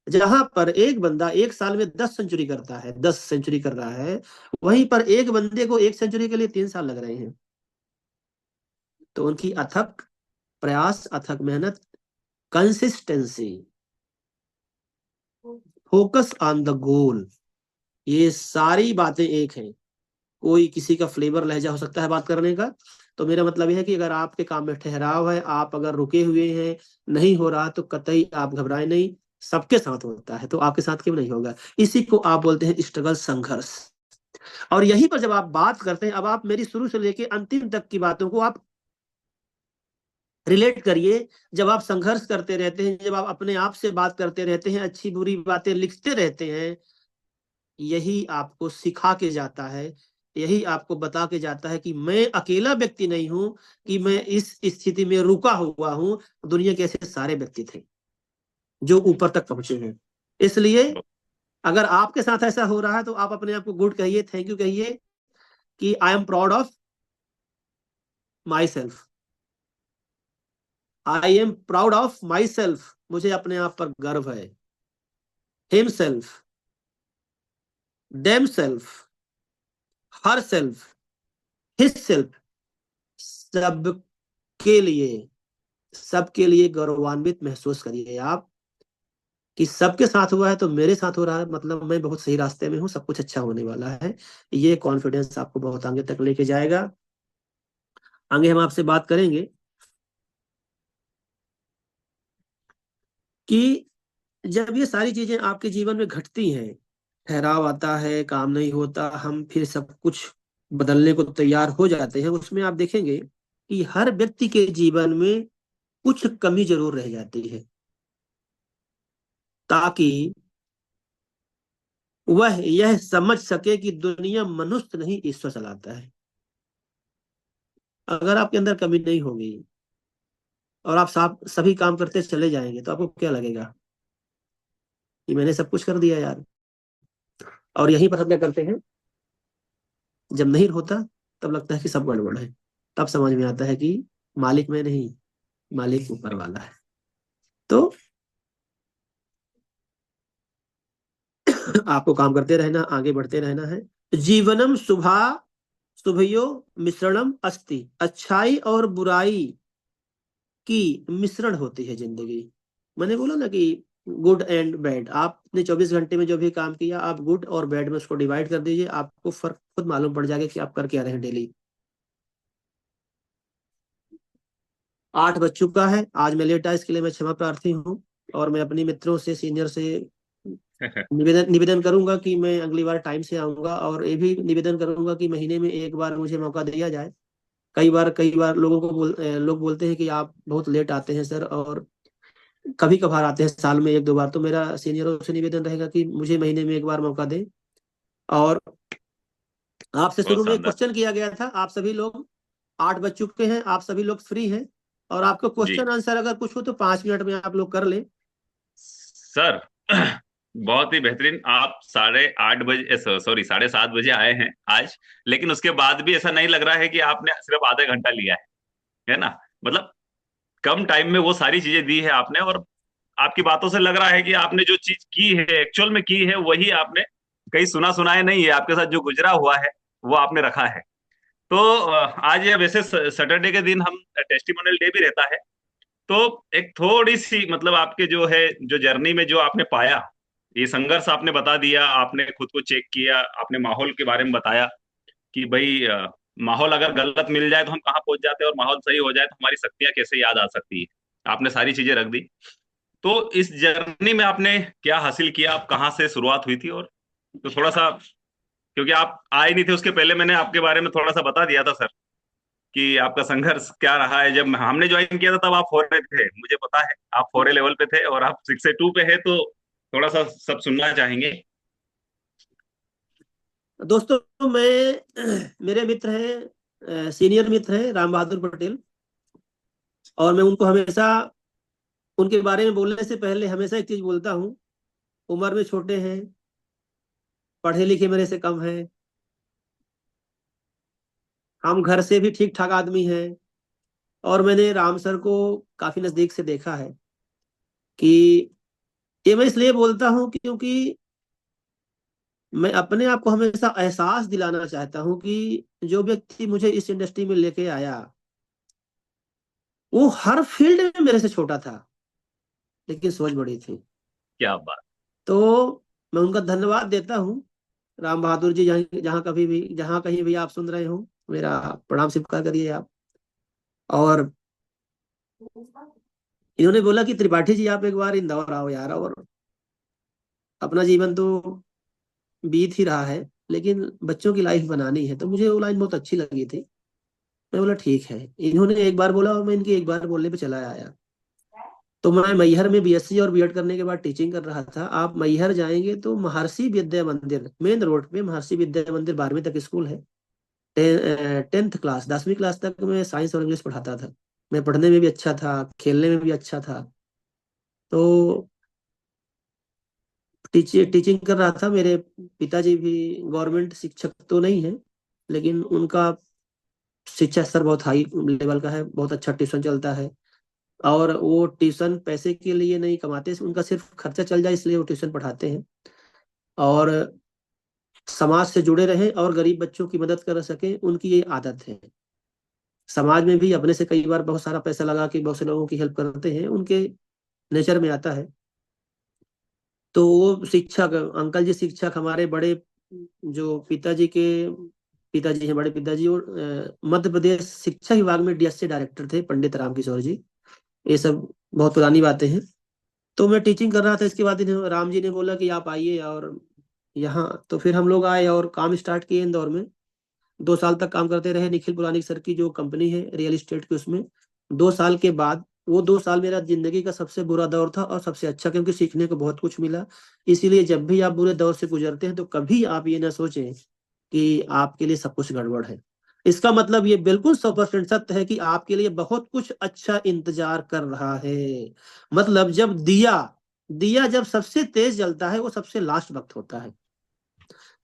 जहां पर एक बंदा एक साल में 10 सेंचुरी करता है, 10 सेंचुरी कर रहा है, वहीं पर एक बंदे को एक सेंचुरी के लिए 3 साल लग रहे हैं। तो उनकी अथक प्रयास, अथक मेहनत, consistency, focus on the goal, ये सारी बातें एक हैं। कोई किसी का फ्लेवर लहजा हो सकता है बात करने का। तो मेरा मतलब यह है कि अगर आपके काम में ठहराव है, आप अगर रुके हुए हैं, नहीं हो रहा, तो कतई आप घबराए नहीं। सबके साथ होता है, तो आपके साथ क्यों नहीं होगा? इसी को आप बोलते हैं स्ट्रगल, संघर्ष। और यहीं पर जब आप बात करते हैं, अब आप मेरी शुरू से लेके अंतिम तक की बातों को आप रिलेट करिए। जब आप संघर्ष करते रहते हैं, जब आप अपने आप से बात करते रहते हैं, अच्छी बुरी बातें लिखते रहते हैं, यही आपको सिखा के जाता है, यही आपको बता के जाता है कि मैं अकेला व्यक्ति नहीं हूं, कि मैं इस स्थिति में रुका हुआ हूं। दुनिया के ऐसे सारे व्यक्ति थे जो ऊपर तक पहुंचे हैं। इसलिए अगर आपके साथ ऐसा हो रहा है, तो आप अपने आप को गुड कहिए, थैंक यू कहिए, कि I am proud of my self, I am proud of my self, मुझे अपने आप पर गर्व है। Himself, them self, her self, his self, सबके लिए, सबके लिए गौरवान्वित महसूस करिए आप कि सबके साथ हुआ है तो मेरे साथ हो रहा है, मतलब मैं बहुत सही रास्ते में हूँ, सब कुछ अच्छा होने वाला है। ये कॉन्फिडेंस आपको बहुत आगे तक लेके जाएगा। आगे हम आपसे बात करेंगे कि जब ये सारी चीजें आपके जीवन में घटती हैं, ठहराव आता है, काम नहीं होता, हम फिर सब कुछ बदलने को तैयार हो जाते हैं, उसमें आप देखेंगे कि हर व्यक्ति के जीवन में कुछ कमी जरूर रह जाती है, ताकि वह यह समझ सके कि दुनिया मनुष्य नहीं ईश्वर चलाता है। अगर आपके अंदर कमी नहीं होगी और आप सभी काम करते चले जाएंगे तो आपको क्या लगेगा कि मैंने सब कुछ कर दिया यार। और यहीं पर हम क्या करते हैं, जब नहीं होता तब लगता है कि सब गड़बड़ है, तब समझ में आता है कि मालिक में नहीं, मालिक ऊपर वाला है। तो आपको काम करते रहना, आगे बढ़ते रहना है। जीवनम शुभा शुभयो मिश्रणम अस्ति, अच्छाई और बुराई की मिश्रण होती है जिंदगी। मैंने बोला ना कि गुड एंड बैड, आपने 24 घंटे में जो भी काम किया आप गुड और बैड में उसको डिवाइड कर दीजिए, आपको फर्क खुद मालूम पड़ जाएगा कि आप कर क्या रहे हैं डेली। 8 बज चुका है, आज मैं लेट आया, इसके लिए मैं क्षमा प्रार्थी हूँ। और मैं अपनी मित्रों से, सीनियर से निवेदन निवेदन करूंगा कि मैं अगली बार टाइम से आऊंगा, और ये भी निवेदन करूंगा कि महीने में एक बार मुझे मौका दिया जाए। कई बार लोगों को लोग बोलते हैं कि आप बहुत लेट आते हैं सर, और कभी कभार आते हैं साल में 1-2 बार। तो मेरा सीनियरों से निवेदन रहेगा कि मुझे महीने में एक बार मौका दें। और आपसे बहुत शुरू में एक शानदार। क्वेश्चन किया गया था, आप सभी लोग, 8 बज चुके हैं, आप सभी लोग फ्री हैं, और आपको जी क्वेश्चन आंसर अगर कुछ हो तो 5 मिनट में आप लोग कर ले। सर, बहुत ही बेहतरीन। आप 8:30 बजे, सॉरी 7:30 बजे आए हैं आज, लेकिन उसके बाद भी ऐसा नहीं लग रहा है कि आपने सिर्फ आधा घंटा लिया है ना? मतलब कम टाइम में वो सारी चीजें दी है आपने, और आपकी बातों से लग रहा है कि आपने जो चीज की है, एक्चुअल में की है, वही आपने कहीं सुना सुनाया नहीं है, आपके साथ जो गुजरा हुआ है वो आपने रखा है। तो आज या वैसे सैटरडे के दिन हम टेस्टिमोनियल डे भी रहता है, तो एक थोड़ी सी मतलब आपके जो है, जो जर्नी में जो आपने पाया, ये संघर्ष आपने बता दिया, आपने खुद को चेक किया, आपने माहौल के बारे में बताया कि भाई माहौल अगर गलत मिल जाए तो हम कहाँ पहुंच जाते हैं, और माहौल सही हो जाए तो हमारी शक्तियां कैसे याद आ सकती है। आपने सारी चीजें रख दी। तो इस जर्नी में आपने क्या हासिल किया, आप कहाँ से शुरुआत हुई थी, और तो थोड़ा सा, क्योंकि आप आए नहीं थे उसके पहले मैंने आपके बारे में थोड़ा सा बता दिया था सर, कि आपका संघर्ष क्या रहा है। जब हमने ज्वाइन किया था तब आप 4A थे, मुझे पता है आप 4A लेवल पे थे, और आप 6A 2 पे है, तो थोड़ा सा सब सुनना चाहेंगे। दोस्तों, मैं मेरे मित्र हैं, सीनियर मित्र हैं राम बहादुर पटेल, और मैं उनको हमेशा उनके बारे में बोलने से पहले हमेशा एक चीज बोलता हूँ, उम्र में छोटे हैं, पढ़े लिखे मेरे से कम हैं, हम घर से भी ठीक ठाक आदमी हैं। और मैंने राम सर को काफी नजदीक से देखा है। कि ये मैं इसलिए बोलता हूँ क्योंकि मैं अपने आप को हमेशा एहसास दिलाना चाहता हूँ कि जो व्यक्ति मुझे इस इंडस्ट्री में लेके आया, वो हर फील्ड में मेरे से छोटा था, लेकिन सोच बड़ी थी। क्या बात। तो मैं उनका धन्यवाद देता हूँ। राम बहादुर जी, जहाँ जहाँ कभी भी, जहाँ कहीं भी आप सुन रहे हो, मेरा प्रणाम स्वीकार करिए आप। और इन्होंने बोला कि त्रिपाठी जी आप एक बार इंदौर आओ यार, और अपना जीवन तो बीत ही रहा है, लेकिन बच्चों की लाइफ बनानी है। तो मुझे वो लाइन बहुत अच्छी लगी थी। मैं बोला ठीक है, इन्होंने एक बार बोला और मैं इनकी एक बार बोलने पे चला आया। तो मैं मैहर में बीएससी और बीएड करने के बाद टीचिंग कर रहा था। आप मैहर जाएंगे तो महर्षि विद्या मंदिर, मेन रोड पे महर्षि विद्या मंदिर, 12वीं तक स्कूल है। 10th क्लास, 10वीं क्लास तक मैं साइंस और इंग्लिश पढ़ाता था। मैं पढ़ने में भी अच्छा था, खेलने में भी अच्छा था। तो टीचिंग कर रहा था। मेरे पिताजी भी गवर्नमेंट शिक्षक तो नहीं है, लेकिन उनका शिक्षा स्तर बहुत हाई लेवल का है, बहुत अच्छा ट्यूशन चलता है। और वो ट्यूशन पैसे के लिए नहीं कमाते, उनका सिर्फ खर्चा चल जाए इसलिए वो ट्यूशन पढ़ाते हैं, और समाज से जुड़े रहें और गरीब बच्चों की मदद कर सकें, उनकी ये आदत है। समाज में भी अपने से कई बार बहुत सारा पैसा लगा के बहुत से लोगों की हेल्प करते हैं, उनके नेचर में आता है। तो वो शिक्षक, अंकल जी शिक्षक हमारे बड़े, जो पिताजी के पिताजी हैं, बड़े पिताजी, और मध्य प्रदेश शिक्षा विभाग में डीएससी डायरेक्टर थे, पंडित राम किशोर जी। ये सब बहुत पुरानी बातें हैं। तो मैं टीचिंग कर रहा था, इसके बाद राम जी ने बोला कि आप आइए और यहाँ, तो फिर हम लोग आए और काम स्टार्ट किए इंदौर में। 2 साल तक काम करते रहे, निखिल पुरानिक सर की जो कंपनी है रियल एस्टेट की, उसमें। 2 साल के बाद, वो 2 साल मेरा जिंदगी का सबसे बुरा दौर था और सबसे अच्छा, क्योंकि सीखने को बहुत कुछ मिला। इसीलिए जब भी आप बुरे दौर से गुजरते हैं तो कभी आप ये ना सोचें कि आपके लिए सब कुछ गड़बड़ है। इसका मतलब ये बिल्कुल 100% सत्य है कि आपके लिए बहुत कुछ अच्छा इंतजार कर रहा है। मतलब जब दिया दिया जब सबसे तेज जलता है वो सबसे लास्ट वक्त होता है।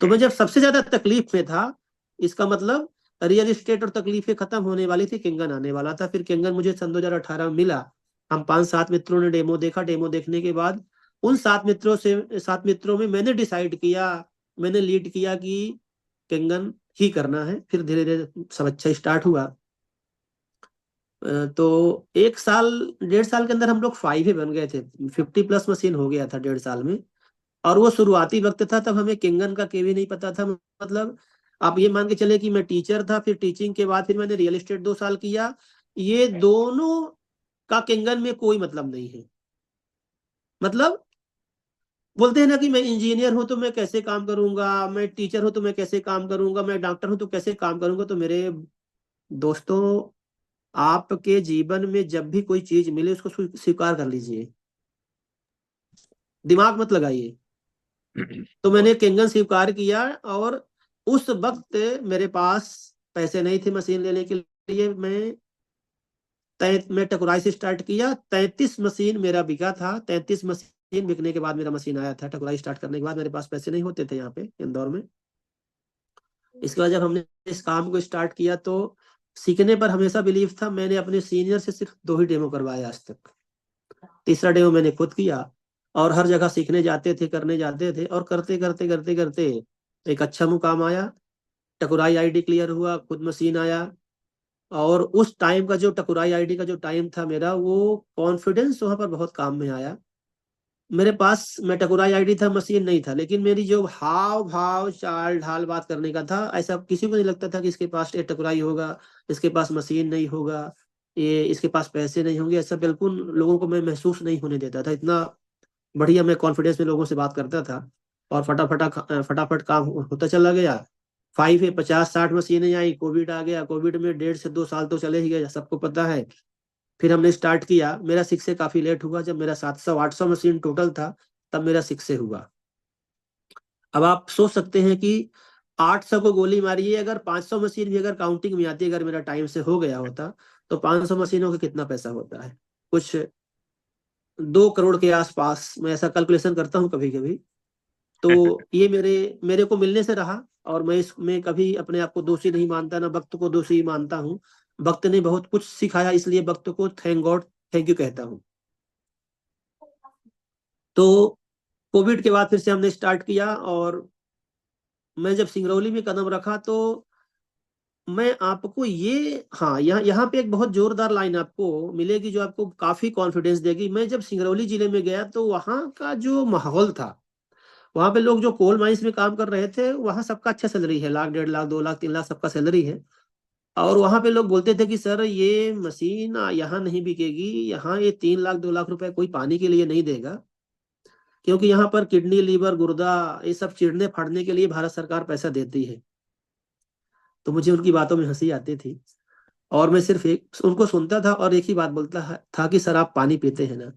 तो मैं जब सबसे ज्यादा तकलीफ में था, इसका मतलब रियल एस्टेट और तकलीफें खत्म होने वाली थी, किंगन आने वाला था। फिर किंगन मुझे सन 2018 में मिला। हम 5-7 मित्रों ने डेमो देखा। डेमो देखने के बाद उन 7 मित्रों में मैंने डिसाइड किया, मैंने लीड किया कि किंगन ही करना है। फिर धीरे धीरे सब अच्छा स्टार्ट हुआ। तो 1 साल 1.5 साल के अंदर हम लोग 5 ही बन गए थे। 50+ मशीन हो गया था 1.5 साल में। और वो शुरुआती वक्त था, तब हमें किंगन का के भी नहीं पता था। मतलब आप ये मान के चले कि मैं टीचर था, फिर टीचिंग के बाद फिर मैंने रियल एस्टेट 2 साल किया। ये दोनों का किंगन में कोई मतलब नहीं है। मतलब बोलते हैं ना कि मैं इंजीनियर हूं तो मैं कैसे काम करूंगा, मैं टीचर हूं तो मैं कैसे काम करूंगा, मैं डॉक्टर हूं तो कैसे काम करूंगा। तो मेरे दोस्तों, आपके जीवन में जब भी कोई चीज मिले उसको स्वीकार कर लीजिए, दिमाग मत लगाइए। तो मैंने किंगन स्वीकार किया। और उस वक्त मेरे पास पैसे नहीं थे मशीन लेने के लिए। मैं टकुराई से स्टार्ट किया। 33 मशीन मेरा बिका था। 33 मशीन बिकने के बाद मेरा मशीन आया था। टकुराई स्टार्ट करने के बाद मेरे पास पैसे नहीं होते थे यहाँ पे इंदौर में। इसके बाद जब हमने इस काम को स्टार्ट किया तो सीखने पर हमेशा बिलीव था। मैंने अपने सीनियर से सिर्फ 2 ही डेमो करवाए आज तक। तीसरा डेमो मैंने खुद किया। और हर जगह सीखने जाते थे, करने जाते थे, और करते करते करते करते एक अच्छा मुकाम आया। टकुराई आईडी क्लियर हुआ, खुद मशीन आया। और उस टाइम का जो टकुराई आईडी का जो टाइम था मेरा, वो कॉन्फिडेंस वहां पर बहुत काम में आया। मेरे पास, मैं टकुराई आईडी था, मशीन नहीं था, लेकिन मेरी जो हाव भाव चाल ढाल बात करने का था, ऐसा किसी को नहीं लगता था कि इसके पास ये टकुराई होगा, इसके पास मशीन नहीं होगा, ये इसके पास पैसे नहीं होंगे। ऐसा बिल्कुल लोगों को मैं महसूस नहीं होने देता था। इतना बढ़िया मैं कॉन्फिडेंस में लोगों से बात करता था। और फटाफट काम होता चला गया। 5 है, 50-60 मशीनें आई। कोविड आ गया। कोविड में 1.5 से 2 साल तो चले ही गए, सबको पता है। फिर हमने स्टार्ट किया। मेरा 6 से काफी लेट हुआ। जब मेरा 700-800 मशीन टोटल था, तब मेरा 6 से हुआ। अब आप सोच सकते हैं कि 800 को गोली मारिए, अगर 500 मशीन भी अगर काउंटिंग में आती, अगर मेरा टाइम से हो गया होता, तो 500 मशीनों का कितना पैसा होता है? कुछ 2 करोड़ के आसपास। मैं ऐसा कैलकुलेशन करता हूँ कभी कभी। तो ये मेरे मेरे को मिलने से रहा। और मैं इसमें कभी अपने आप को दोषी नहीं मानता, ना वक्त को दोषी मानता हूँ। वक्त ने बहुत कुछ सिखाया, इसलिए वक्त को थैंक गॉड, थैंक यू कहता हूँ। तो कोविड के बाद फिर से हमने स्टार्ट किया। और मैं जब सिंगरौली में कदम रखा तो मैं आपको ये, हाँ, यहाँ यहाँ पे एक बहुत जोरदार लाइन आपको मिलेगी जो आपको काफी कॉन्फिडेंस देगी। मैं जब सिंगरौली जिले में गया तो वहाँ का जो माहौल था, वहां पे लोग जो कोल माइंस में काम कर रहे थे, वहां सबका अच्छा सैलरी है, लाख 1.5 लाख 2 लाख 3 लाख सबका सैलरी है। और वहां पे लोग बोलते थे कि सर ये मशीन यहाँ नहीं बिकेगी, यहाँ ये 3 लाख 2 लाख रुपए कोई पानी के लिए नहीं देगा, क्योंकि यहाँ पर किडनी लीवर गुर्दा ये सब चिरने फाड़ने के लिए भारत सरकार पैसा देती है। तो मुझे उनकी बातों में हंसी आती थी। और मैं सिर्फ एक उनको सुनता था और एक ही बात बोलता था कि सर आप पानी पीते हैं ना,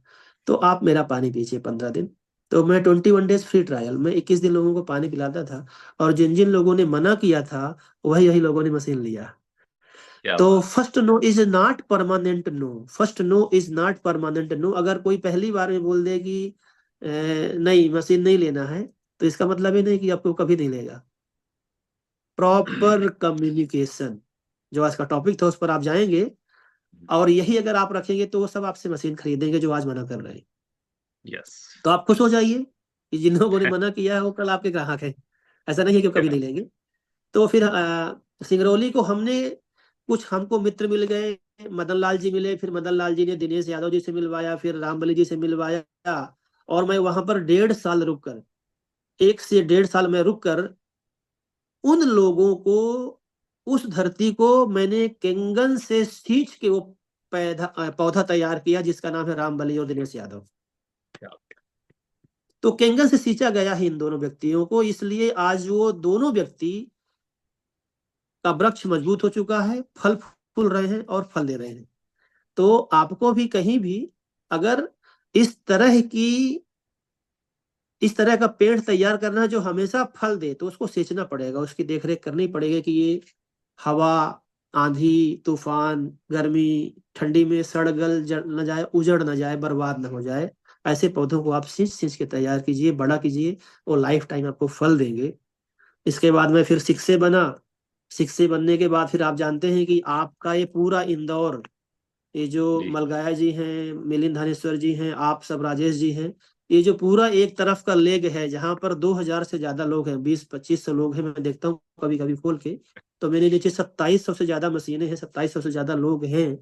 तो आप मेरा पानी पीजिए 15 दिन। तो मैं 21 डेज फ्री ट्रायल में 21 दिन लोगों को पानी पिलाता था। और जिन जिन लोगों ने मना किया था, वही वही लोगों ने मशीन लिया। क्या तो बात। First no is not permanent no. First no is not permanent no. अगर कोई पहली बार में बोल दे कि नहीं मशीन नहीं लेना है, तो इसका मतलब ही नहीं कि आपको कभी नहीं लेगा। प्रॉपर कम्युनिकेशन, जो आज का टॉपिक था उस पर आप जाएंगे। और यही अगर आप रखेंगे तो वो सब आपसे मशीन खरीदेंगे जो आज मना कर रहे हैं। यस। तो आप खुश हो जाइए कि जिन लोगों ने मना किया है वो कल आपके ग्राहक हैं। ऐसा नहीं है कि वो कभी नहीं लेंगे। तो फिर सिंगरौली को हमने, कुछ हमको मित्र मिल गए, मदन लाल जी मिले, फिर मदन लाल जी ने दिनेश यादव जी से मिलवाया, फिर रामबली जी से मिलवाया। और मैं वहां पर 1.5 साल रुक कर, 1 से 1.5 साल में रुक कर उन लोगों को, उस धरती को मैंने केंगन से सींच के वो पौधा तैयार किया जिसका नाम है रामबली और दिनेश यादव। तो केंगन से सींचा गया है इन दोनों व्यक्तियों को, इसलिए आज वो दोनों व्यक्ति का वृक्ष मजबूत हो चुका है, फल फूल रहे हैं और फल दे रहे हैं। तो आपको भी कहीं भी अगर इस तरह की, इस तरह का पेड़ तैयार करना है जो हमेशा फल दे, तो उसको सींचना पड़ेगा, उसकी देखरेख करनी पड़ेगी कि ये हवा, आंधी, तूफान, गर्मी, ठंडी में सड़ गल न जाए, उजड़ न जाए, बर्बाद न हो जाए। ऐसे पौधों को आप सींच सींच के तैयार कीजिए, बड़ा कीजिए, वो लाइफ टाइम आपको फल देंगे। इसके बाद में फिर सिक्से बना। सिक्से बनने के बाद फिर आप जानते हैं कि आपका ये पूरा इंदौर, ये जो जी। मलगाया जी हैं, मिलिंद धनेश्वर जी हैं, आप सब राजेश जी हैं, ये जो पूरा एक तरफ का लेग है जहां पर 2,000 से ज्यादा लोग हैं, 20-25 सौ लोग हैं, मैं देखता हूँ कभी कभी खोल के, तो मेरे नीचे 2700 से ज्यादा मशीनें हैं, 2700 से ज्यादा लोग हैं।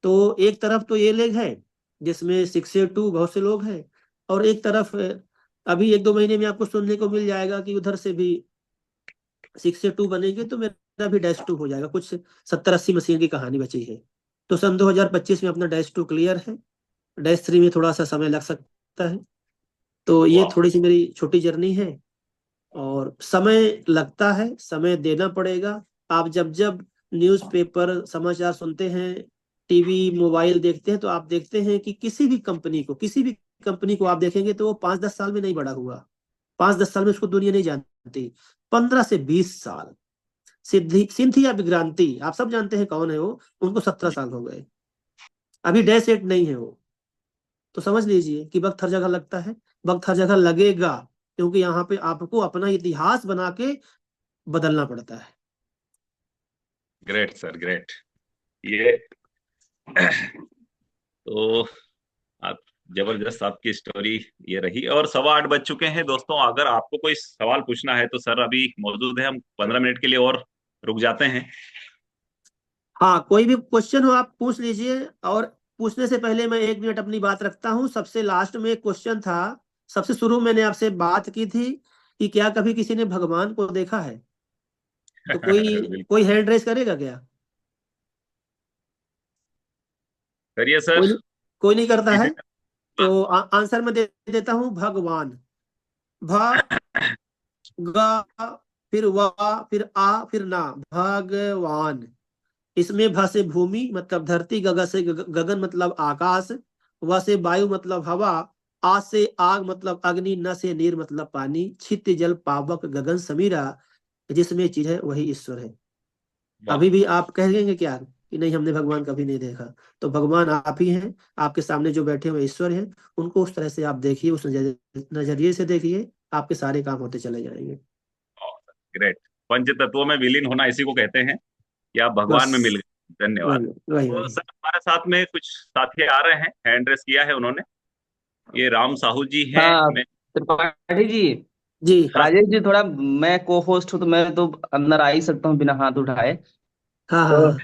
तो एक तरफ तो ये लेग है जिसमें 6 से 2 बहुत से लोग हैं, और एक तरफ अभी 1-2 महीने में आपको सुनने को मिल जाएगा कि उधर से भी 6 से 2 बनेंगे, तो मेरा भी -2 हो जाएगा। कुछ 70-80 मशीन की कहानी बची है। तो सन 2025 में अपना -2 क्लियर है। -3 में थोड़ा सा समय लग सकता है। तो ये वाह। थोड़ी सी मेरी छोटी जर्नी है, और समय लगता है, समय देना पड़ेगा। आप जब जब न्यूज़पेपर समाचार सुनते हैं, टीवी मोबाइल देखते हैं, तो आप देखते हैं कि किसी भी कंपनी को आप देखेंगे तो वो 5-10 साल में नहीं बड़ा हुआ। 5-10 साल में उसको दुनिया नहीं जानती। 15 से 20 साल। सिंथिया विक्रांति आप सब जानते हैं कौन है वो, उनको 17 साल हो गए, अभी -8 नहीं है वो। तो समझ लीजिए कि वक्त हर जगह लगता है, वक्त हर जगह लगेगा, क्योंकि यहाँ पे आपको अपना इतिहास बना के बदलना पड़ता है। Great sir, great. ये तो आप, जबरदस्त आपकी स्टोरी ये रही। और 8:15 बज चुके हैं दोस्तों। अगर आपको कोई सवाल पूछना है तो सर अभी मौजूद है, हम 15 मिनट के लिए और रुक जाते हैं। हाँ, कोई भी क्वेश्चन हो आप पूछ लीजिए। और पूछने से पहले मैं 1 मिनट अपनी बात रखता हूँ। सबसे लास्ट में एक क्वेश्चन था, सबसे शुरू मैंने आपसे बात की थी कि क्या कभी किसी ने भगवान को देखा है? तो कोई बिल्कुल। कोई हैंड रेस करेगा क्या? करिए सर। कोई नहीं करता है। कीजिए। तो आंसर मैं दे देता हूँ, भगवान। भ, ग, फिर व, फिर आ, फिर ना, भगवान। इसमें भ से भूमि मतलब धरती, गग से गगन मतलब आकाश, व से वायु मतलब हवा, आ से आग मतलब अग्नि, न से नीर मतलब पानी, छित जल पावक गगन समीरा, जिसमें चीज है वही ईश्वर है। वाह। अभी भी आप कहेंगे क्या कि नहीं हमने भगवान कभी नहीं देखा? तो भगवान आप ही हैं, आपके सामने जो बैठे हुए ईश्वर हैं, उनको उस तरह से आप देखिए, उस नजरिए से देखिए, आपके सारे काम होते चले जाएंगे। ग्रेट। पंच तत्वों में विलीन होना इसी को कहते हैं कि आप भगवान में मिल बस गए। धन्यवाद। वही वही तो वही। सर हमारे साथ में कुछ साथी आ रहे हैं, हैंड रेस किया है उन्होंने। ये राम साहू जी हैं। हाँ मैं, त्रिपाठी जी। जी। हाँ राजेश जी, थोड़ा मैं को होस्ट हूँ तो मैं तो अंदर आ ही सकता हूँ बिना हाथ उठाए। हाँ हाँ तो हाँ।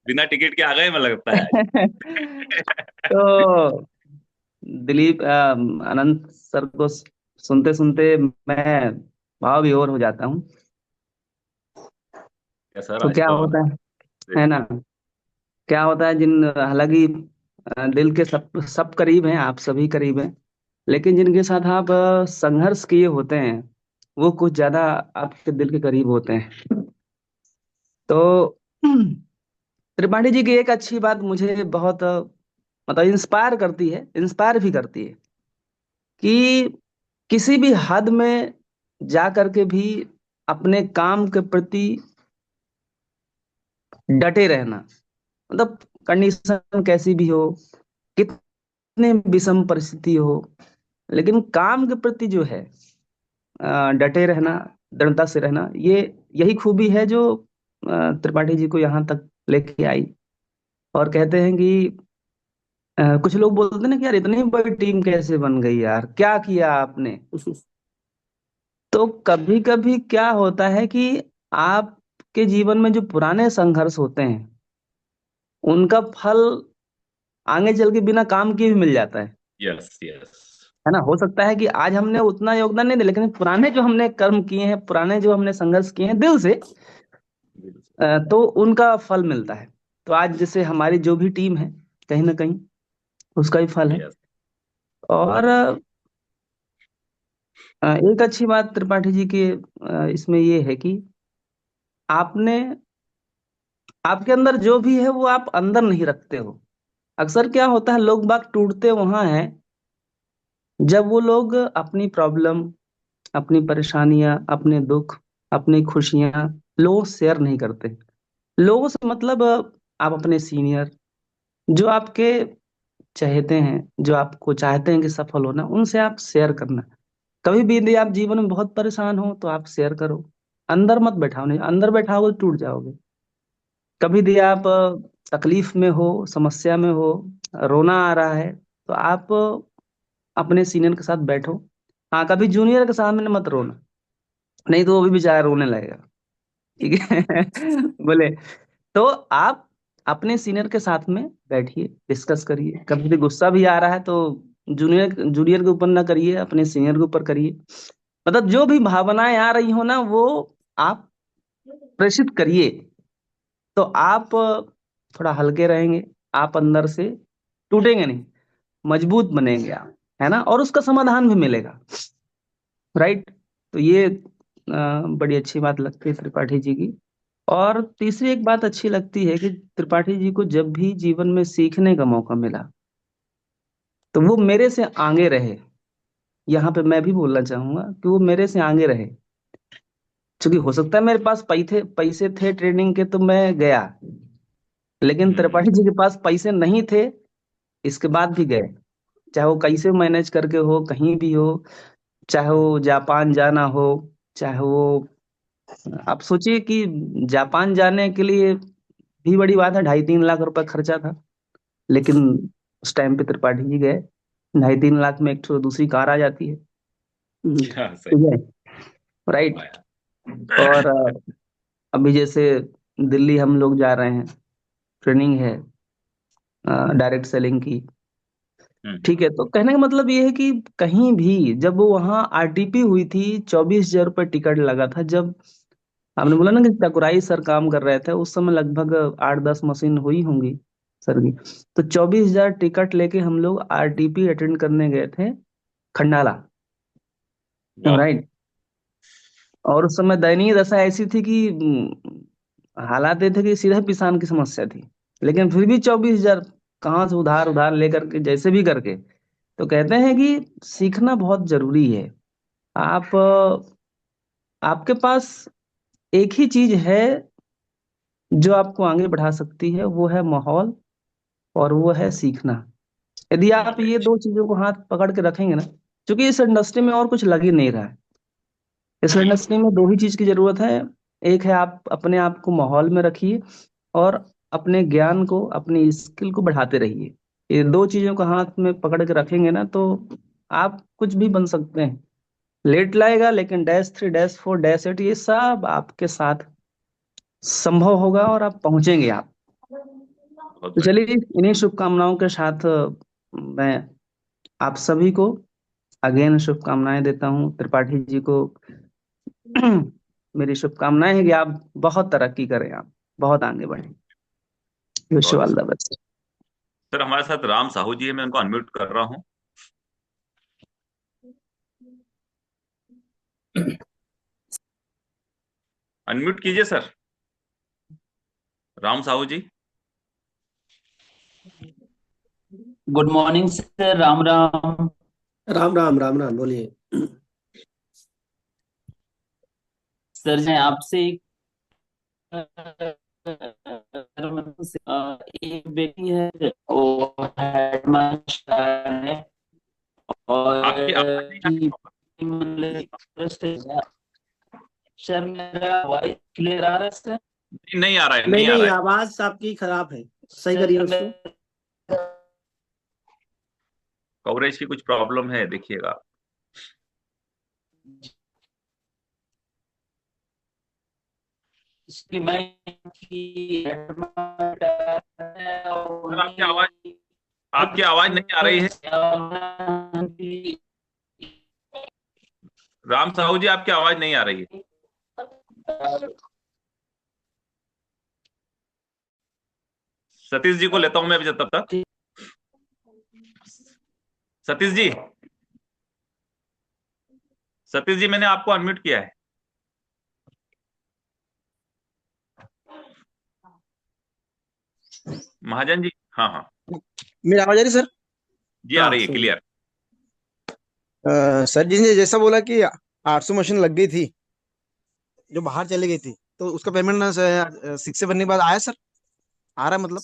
बिना टिकट के आ गए मैं लगता है आज। तो दिलीप अनंत सर को सुनते सुनते मैं भाव विभोर हो जाता हूँ। क्या सर, तो आज क्या तो होता है ना, क्या होता है जिन, हालांकि दिल के सब सब करीब हैं, आप सभी करीब हैं, लेकिन जिनके साथ आप संघर्ष किए होते हैं वो कुछ ज्यादा आपके दिल के करीब होते हैं। तो त्रिपाठी जी की एक अच्छी बात मुझे बहुत मतलब इंस्पायर करती है, इंस्पायर भी करती है कि किसी भी हद में जा करके भी अपने काम के प्रति डटे रहना। मतलब कंडीशन कैसी भी हो, कितने विषम परिस्थिति हो, लेकिन काम के प्रति जो है डटे रहना, दृढ़ता से रहना, ये यही खूबी है जो त्रिपाठी जी को यहाँ तक लेके आई। और कहते हैं कि कुछ लोग बोलते हैं ना कि यार इतनी बड़ी टीम कैसे बन गई, यार क्या किया आपने। तो कभी कभी क्या होता है कि आपके जीवन में जो पुराने संघर्ष होते हैं उनका फल आगे चल के बिना काम किए भी मिल जाता यस यस। है ना। हो सकता है कि आज हमने उतना योगदान नहीं दिया, लेकिन पुराने जो हमने कर्म किए हैं, पुराने जो हमने संघर्ष किए हैं दिल से, तो उनका फल मिलता है। तो आज जैसे हमारी जो भी टीम है, कहीं ना कहीं उसका ही फल है। यस। और एक अच्छी बात त्रिपाठी जी की इसमें ये है कि आपने, आपके अंदर जो भी है वो आप अंदर नहीं रखते हो। अक्सर क्या होता है, लोग बाग टूटते वहां हैं जब वो लोग अपनी प्रॉब्लम, अपनी परेशानियां, अपने दुख, अपनी खुशियां लोगों से शेयर नहीं करते। लोगों से मतलब आप अपने सीनियर, जो आपके चाहते हैं, जो आपको चाहते हैं कि सफल होना, उनसे आप शेयर करना। कभी भी यदि आप जीवन में बहुत परेशान हो तो आप शेयर करो, अंदर मत बैठाओ। नहीं, अंदर बैठाओगे तो टूट जाओगे। कभी भी आप तकलीफ में हो, समस्या में हो, रोना आ रहा है, तो आप अपने सीनियर के साथ बैठो। हाँ, कभी जूनियर के सामने मत रोना, नहीं तो वो भी बेचारा रोने लगेगा। ठीक है। बोले तो आप अपने सीनियर के साथ में बैठिए, डिस्कस करिए। कभी भी गुस्सा भी आ रहा है तो जूनियर जूनियर के ऊपर ना करिए, अपने सीनियर के ऊपर करिए। मतलब जो भी भावनाएं आ रही हो ना, वो आप प्रेषित करिए। तो आप थोड़ा हल्के रहेंगे, आप अंदर से टूटेंगे नहीं, मजबूत बनेंगे आप, है ना। और उसका समाधान भी मिलेगा, राइट। तो ये बड़ी अच्छी बात लगती है त्रिपाठी जी की। और तीसरी एक बात अच्छी लगती है कि त्रिपाठी जी को जब भी जीवन में सीखने का मौका मिला तो वो मेरे से आगे रहे। यहाँ पे मैं भी बोलना चाहूंगा कि वो मेरे से आगे रहे। क्योंकि हो सकता है मेरे पास पैसे पैसे थे ट्रेनिंग के तो मैं गया, लेकिन त्रिपाठी जी के पास पैसे नहीं थे, इसके बाद भी गए। चाहे वो कैसे मैनेज करके हो, कहीं भी हो, चाहे वो जापान जाना हो, चाहे वो, आप सोचिए कि जापान जाने के लिए भी बड़ी बात है, 2.5-3 लाख रुपए खर्चा था। लेकिन उस टाइम पे त्रिपाठी जी गए, 2.5-3 लाख में एक ठो दूसरी कार आ जाती है। हाँ, सही। ठीक है, राइट। और अभी जैसे दिल्ली हम लोग जा रहे हैं, ट्रेनिंग है डायरेक्ट सेलिंग की। ठीक है, तो कहने का मतलब ये है कि कहीं भी जब वो वहाँ आरटीपी हुई थी, 24,000 रुपये टिकट लगा था। जब आपने बोला ना कि टकुराई सर काम कर रहे थे, उस समय लगभग 8-10 मशीन हुई होंगी सर की। तो 24,000 टिकट लेके हम लोग आरटीपी अटेंड करने गए थे खंडाला, वाह। राइट। और उस समय दयनीय दशा ऐसी थी कि हालात ये थे कि सीधा पिसान की समस्या थी। लेकिन फिर भी 24,000 कहाँ से उधार उधार लेकर के जैसे भी करके, तो कहते हैं कि सीखना बहुत जरूरी है। आप आपके पास एक ही चीज है जो आपको आगे बढ़ा सकती है, वो है माहौल, और वो है सीखना। यदि आप ये नॉलेज। दो चीजों को हाथ पकड़ के रखेंगे ना, क्योंकि इस इंडस्ट्री में और कुछ लग ही नहीं रहा है। इस बिल्कुल। इंडस्ट्री में दो ही चीज की जरूरत है। एक है आप अपने आप को माहौल में रखिए, और अपने ज्ञान को, अपनी स्किल को बढ़ाते रहिए। ये दो चीजों को हाथ में पकड़ के रखेंगे ना, तो आप कुछ भी बन सकते हैं। लेट लाएगा, लेकिन -3 -4 -8 ये सब आपके साथ संभव होगा और आप पहुंचेंगे आप। बहुत तो बढ़िया। चलिए, इन्हीं शुभकामनाओं के साथ मैं आप सभी को अगेन शुभकामनाएं देता हूँ। त्रिपाठी जी को मेरी शुभकामनाएं हैं कि आप बहुत तरक्की करें, आप बहुत आगे बढ़ें। विश यू बहुत ऑल अच्छा। The best. सर, हमारे साथ राम साहू जी है, मैं उनको अनम्यूट कर रहा हूँ। अनम्यूट कीजिए sir, Ram Sahu ji. Good morning sir, Ram Ram. Ram Ram Ram Ram, बोलिए। सर मैं आपसे एक बेटी है, वो हेडमास्टर है, और आपकी आवाज नहीं आ रही proper। मतलब interest है। सर मेरा वॉइस क्लियर आ रहा है सर? नहीं आ रहा है, नहीं नहीं आ नहीं, रहा है। आवाज आपकी खराब है। सही करिए उसको। कवरेज की कुछ प्रॉब्लम है, देखिएगा। इसकी मैं की सर आपकी आवाज नहीं आ रही है। राम साहू जी, आपकी आवाज नहीं आ रही है। सतीश जी को लेता हूं मैं अभी तब तक। सतीश जी, सतीश जी, मैंने आपको अनम्यूट किया है। महाजन जी, हाँ हाँ, मेरी आवाज आ रही सर? जी आ हाँ रही है, सुन। क्लियर। सर जी ने जैसा बोला कि 800 मशीन लग गई थी जो बाहर चली गई थी, तो उसका पेमेंट ना 6 से बनने के बाद आया सर? आ रहा है मतलब?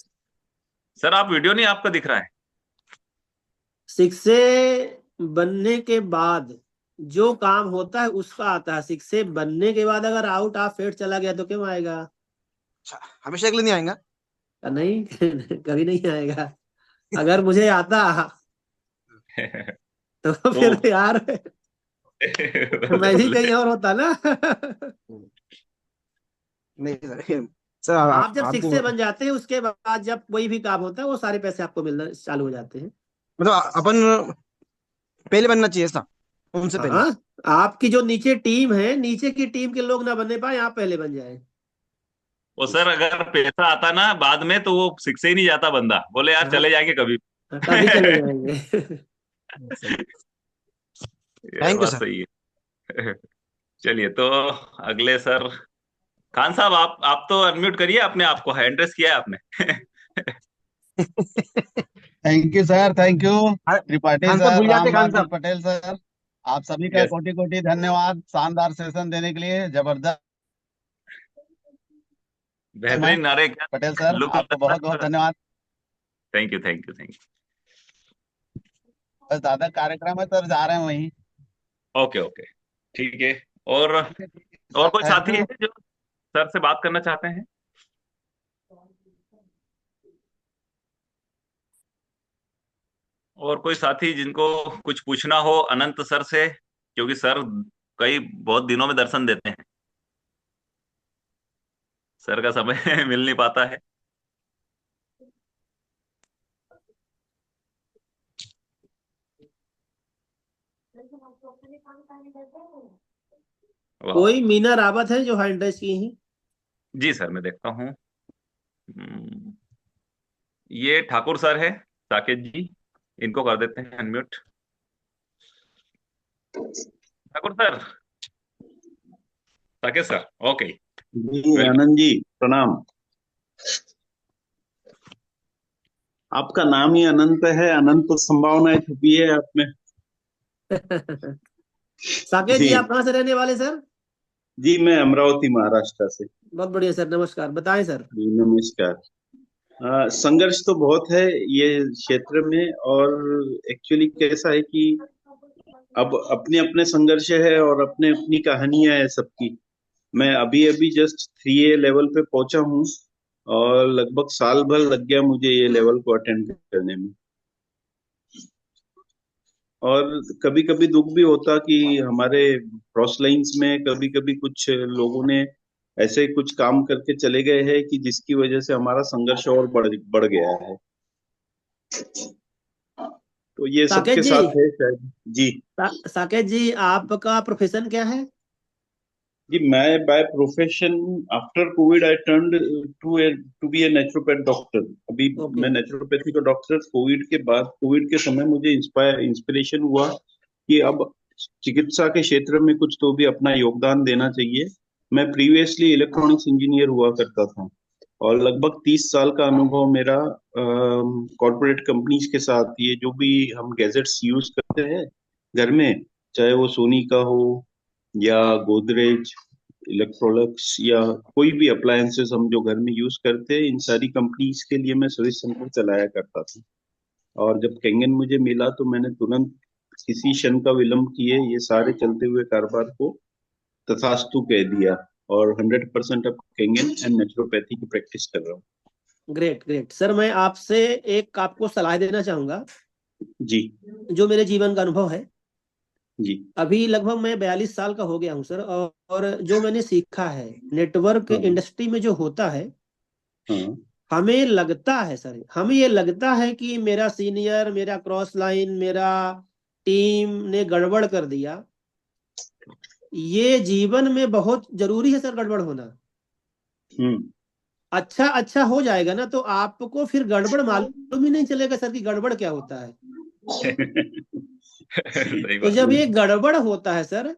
सर आप वीडियो नहीं आपका दिख रहा है। शिक्षे बनने के बाद जो काम होता है उसका आता है। शिक्षे बनने के बाद अगर आउट ऑफ फेट चला गया तो क्यों आएगा? अच्छा, हमेशा के लिए नहीं आएगा? नहीं कभी नहीं आएगा। अगर मुझे आता तो तो फिर यार मैं भी कहीं और होता ना। नहीं सर। सर आप जब आपको शिक्षे बन जाते हैं उसके बाद जब कोई भी काम होता है वो सारे पैसे आपको मिलना चालू हो जाते हैं। मतलब अपन पहले बनना चाहिए था उनसे पहले? हाँ, आपकी जो नीचे टीम है, नीचे की टीम के लोग ना बनने पाए, आप पहले बन जाए। वो सर अगर पैसा आता ना बाद में तो वो शिक्षे ही नहीं जाता बंदा, बोले यार हाँ, चले जाएंगे कभी। कभी चले जाएंगे। ये थैंक यू बात सर। सही है। चलिए तो अगले सर, खान साहब आप तो अनम्यूट करिए अपने आप को, हैंड रेस किया है आपने। Thank you sir, thank you Tripathi Khan साहब सर, भूल जाते खान रामलाल जी साहब। पटेल सर, आप सभी का यस, कोटि कोटि धन्यवाद शानदार सेशन देने के लिए। जबरदस्त है। बेहतरीन नारे, क्या पटेल सर, लुक आपको बहुत बहुत होता है। धन्यवाद। Thank you, thank you, thank you. बस दादा कार्यक्रम है सर, जा रहे हैं वहीं। ओके ओके, ठीक है। और सर कोई थैंक साथी यू। है जो सर से बात करना चाहते हैं? और कोई साथी जिनको कुछ पूछना हो अनंत सर से, क्योंकि सर कई बहुत दिनों में दर्शन देते हैं, सर का समय मिल नहीं पाता है। वाह, कोई मीना रावत है जो हैंड रेस की ही? जी सर मैं देखता हूँ। ये ठाकुर सर है, साकेत जी, इनको कर देते हैं unmute. Thakur sir, Saket sir, okay, जी वेलकम। आनंद जी, प्रणाम। आपका नाम ही अनंत है, अनंत संभावनाएं छुपी है आप में। साकेत जी जी, आप कहाँ से रहने वाले सर? जी, मैं अमरावती महाराष्ट्र से। बहुत बढ़िया सर, नमस्कार, बताएं सर। जी नमस्कार। संघर्ष तो बहुत है ये क्षेत्र में, और एक्चुअली कैसा है कि अब अपने अपने संघर्ष है और अपने अपनी कहानियां है सबकी। मैं अभी अभी जस्ट 3A लेवल पे पहुंचा हूँ, और लगभग साल भर लग गया मुझे ये लेवल को अटेंड करने में। और कभी कभी दुख भी होता कि हमारे क्रॉस लाइंस में कभी कभी कुछ लोगों ने ऐसे कुछ काम करके चले गए हैं कि जिसकी वजह से हमारा संघर्ष और बढ़ बढ़ गया है। तो ये साकेत सबके जी, साथ है शायद। जी साकेत जी, आपका प्रोफेशन क्या है? जी, मैं by profession after covid I turned to be a naturopath doctor. अभी ओके। मैं नेचुरोपैथी का डॉक्टर, कोविड के बाद, कोविड के समय मुझे इंस्पिरेशन हुआ कि अब चिकित्सा के क्षेत्र में कुछ तो भी अपना योगदान देना चाहिए। मैं प्रीवियसली इलेक्ट्रॉनिक्स इंजीनियर हुआ करता था, और लगभग 30 साल का अनुभव मेरा कॉरपोरेट कंपनीज के साथ। ये जो भी हम गैजेट्स यूज करते हैं घर में, चाहे वो सोनी का हो या गोदरेज, इलेक्ट्रोलक्स, या कोई भी अप्लायंसेस हम जो घर में यूज करते हैं, इन सारी कंपनीज के लिए मैं सर्विस सेंटर चलाया करता था। और जब केंगन मुझे मिला तो मैंने तुरंत किसी क्षण का विलंब किए ये सारे चलते हुए कारोबार को तथास्तु कह दिया, और 100% अब केंगन एंड नेचुरोपैथी की प्रैक्टिस कर रहा हूँ। ग्रेट ग्रेट सर, मैं आपसे एक आपको सलाह देना चाहूंगा, जी जो मेरे जीवन का अनुभव है। जी। अभी लगभग मैं 42 साल का हो गया हूँ सर, और जो मैंने सीखा है नेटवर्क हाँ इंडस्ट्री में जो होता है, हाँ हमें लगता है सर, हमें ये लगता है कि मेरा सीनियर, मेरा क्रॉस लाइन, मेरा टीम ने गड़बड़ कर दिया। ये जीवन में बहुत जरूरी है सर गड़बड़ होना। हम्म। अच्छा अच्छा हो जाएगा ना, तो आपको फिर गड़बड़ मालूम ही नहीं चलेगा सर कि गड़बड़ क्या होता है। सही तो बात। जब ये गड़बड़ होता है सर,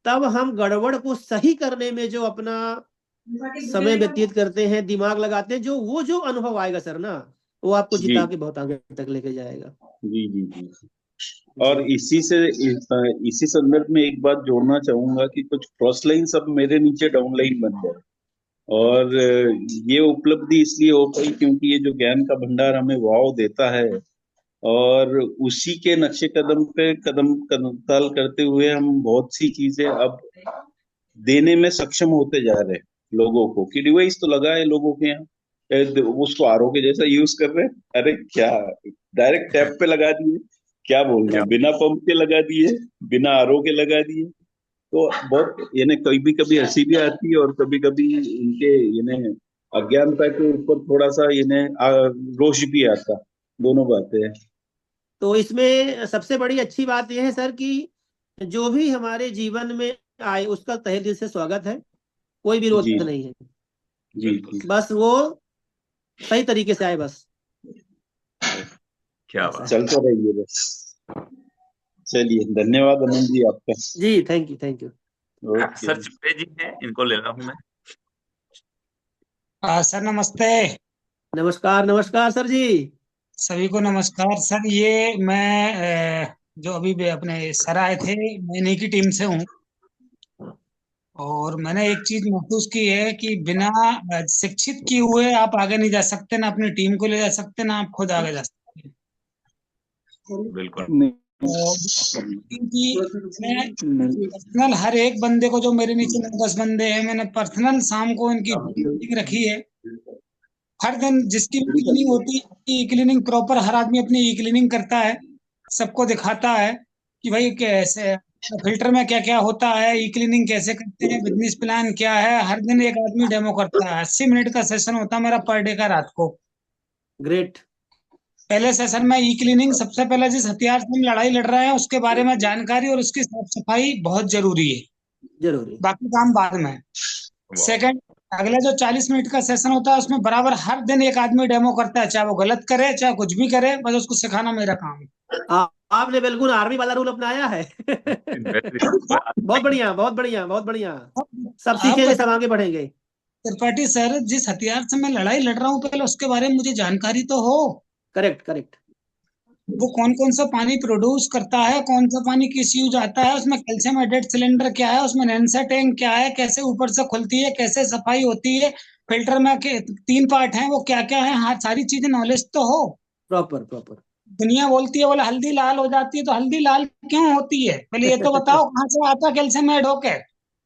तब हम गड़बड़ को सही करने में जो अपना समय व्यतीत करते हैं, दिमाग लगाते हैं, जो अनुभव आएगा सर ना, वो आपको जी जिता के बहुत आगे तक लेके जाएगा। जी जी जी। जी और इसी संदर्भ में एक बात जोड़ना चाहूंगा कि कुछ क्रॉस लाइन सब मेरे नीचे डाउन लाइन बन गए। और ये उपलब्धि इसलिए हो पाई क्योंकि ये जो ज्ञान का भंडार हमें वाव देता है, और उसी के नक्शे कदम पे कदम कदम ताल करते हुए हम बहुत सी चीजें अब देने में सक्षम होते जा रहे हैं लोगों को। कि डिवाइस तो लगा है लोगों के यहाँ, उसको आरओ के जैसा यूज कर रहे हैं। अरे क्या, डायरेक्ट टैप पे लगा दिए, क्या बोल रहे क्या हैं, बिना पंप के लगा दिए, बिना आरओ के लगा दिए। तो बहुत यानी कभी कभी हंसी भी आती है, और कभी कभी इनके यानी अज्ञानता के ऊपर थोड़ा सा यानी रोष भी आता। दोनों बातें हैं। तो इसमें सबसे बड़ी अच्छी बात यह है सर कि जो भी हमारे जीवन में आए उसका तहे दिल से स्वागत है, कोई विरोध जी नहीं है। जी बिल्कुल। जी। बस वो सही तरीके से आए, बस क्या ऐसा बात। है। चलते रहिए बस। चलिए, धन्यवाद अनंत जी आपका। जी thank you thank you. Okay. Sir Chipe ji हैं, इनको ले रहा हूँ मैं। सर नमस्ते। नमस्कार नमस्कार सर जी। सभी को नमस्कार सर। ये मैं जो अभी भी अपने सर आए थे, मैं इन्हीं की टीम से हूँ। और मैंने एक चीज महसूस की है कि बिना शिक्षित किए हुए आप आगे नहीं जा सकते, ना अपनी टीम को ले जा सकते, ना आप खुद आगे जा सकते। बिल्कुल। और क्योंकि मैं पर्सनल हर एक बंदे को, जो मेरे नीचे 9-10 बंदे हैं, मैंने पर्सनल शाम को इनकी मीटिंग रखी है। हर दिन जिसकी भी क्लीनिंग होती है, ई क्लीनिंग प्रॉपर हर आदमी अपनी ई क्लीनिंग करता है, सबको दिखाता है कि भाई कैसे फिल्टर में क्या क्या होता है, ई क्लीनिंग कैसे करते हैं, बिजनेस प्लान क्या है। हर दिन एक आदमी डेमो करता है। 80 मिनट का सेशन होता है मेरा पर डे का, रात को। ग्रेट। पहले सेशन में ई क्लीनिंग, सबसे पहले जिस हथियार से हम लड़ाई लड़ रहे हैं उसके बारे में जानकारी, और उसकी साफ सफाई बहुत जरूरी है, जरूरी। बाकी काम बाद में। वाह। सेकंड, अगला जो 40 मिनट का सेशन होता है उसमें बराबर हर दिन एक आदमी डेमो करता है, चाहे वो गलत करे चाहे कुछ भी करे, बस उसको सिखाना मेरा काम है। आपने बिल्कुल आर्मी वाला रूल अपनाया है। बहुत बढ़िया बहुत बढ़िया बहुत बढ़िया। सब आप सीखेंगे, सब आगे बढ़ेंगे। त्रिपाठी सर, जिस हथियार से मैं लड़ाई लड़ रहा हूँ, पहले उसके बारे में मुझे जानकारी तो हो। Correct correct. वो कौन कौन सा पानी प्रोड्यूस करता है, कौन सा पानी किस यूज आता है, उसमें कैल्शियम हाइड्रेट सिलेंडर क्या है, उसमें नेंसा टैंक क्या है, कैसे ऊपर से खुलती है, कैसे सफाई होती है, फिल्टर में के 3 पार्ट हैं वो क्या क्या है, हाँ सारी चीजें नॉलेज तो हो। Proper proper. दुनिया बोलती है, बोले हल्दी लाल हो जाती है, तो हल्दी लाल क्यों होती है, पहले ये तो बताओ कहाँ से आता है कैल्शियम ऐड होके।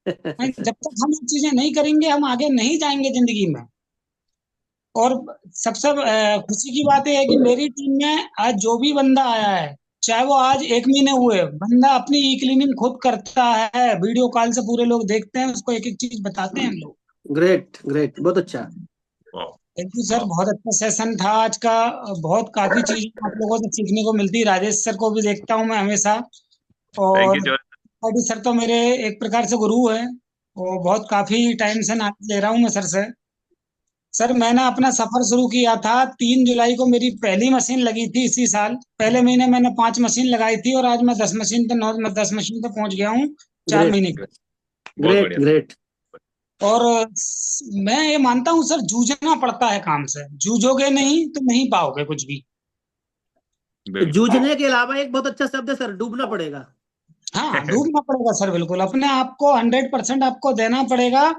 जब तक हम ये चीजें नहीं करेंगे, हम आगे नहीं जाएंगे जिंदगी में। और सबसे खुशी की बात यह है कि मेरी टीम में आज जो भी बंदा आया है, चाहे वो आज 1 महीने हुए, बंदा अपनी ई क्लीनिंग खुद करता है, वीडियो कॉल से पूरे लोग देखते हैं, उसको एक एक चीज बताते हैं हम लोग। ग्रेट ग्रेट, बहुत अच्छा। थैंक यू सर, बहुत अच्छा सेशन था आज का। बहुत काफी चीजें आप लोगों से सीखने को मिलती है। राजेश सर को भी देखता हूँ मैं हमेशा, थैंक और यू जॉर्ज। पाटिल सर तो मेरे एक प्रकार से गुरु है, और बहुत काफी टाइम से नॉलेज ले रहा हूँ मैं सर से। सर मैंने अपना सफर शुरू किया था 3 जुलाई को, मेरी पहली मशीन लगी थी इसी साल। पहले महीने मैंने 5 मशीन लगाई थी, और आज मैं 10 मशीन पे 10 मशीन पे पहुंच गया हूँ 4 महीने ग्रेट के। बहुत ग्रेट बढ़िया। ग्रेट। और मैं ये मानता हूँ सर, जूझना पड़ता है काम से, जूझोगे नहीं तो नहीं पाओगे कुछ भी। बिल्कुल। जूझने के अलावा एक बहुत अच्छा शब्द है सर, डूबना पड़ेगा। हाँ, डूबना पड़ेगा सर, बिल्कुल अपने आप को 100% आपको देना पड़ेगा।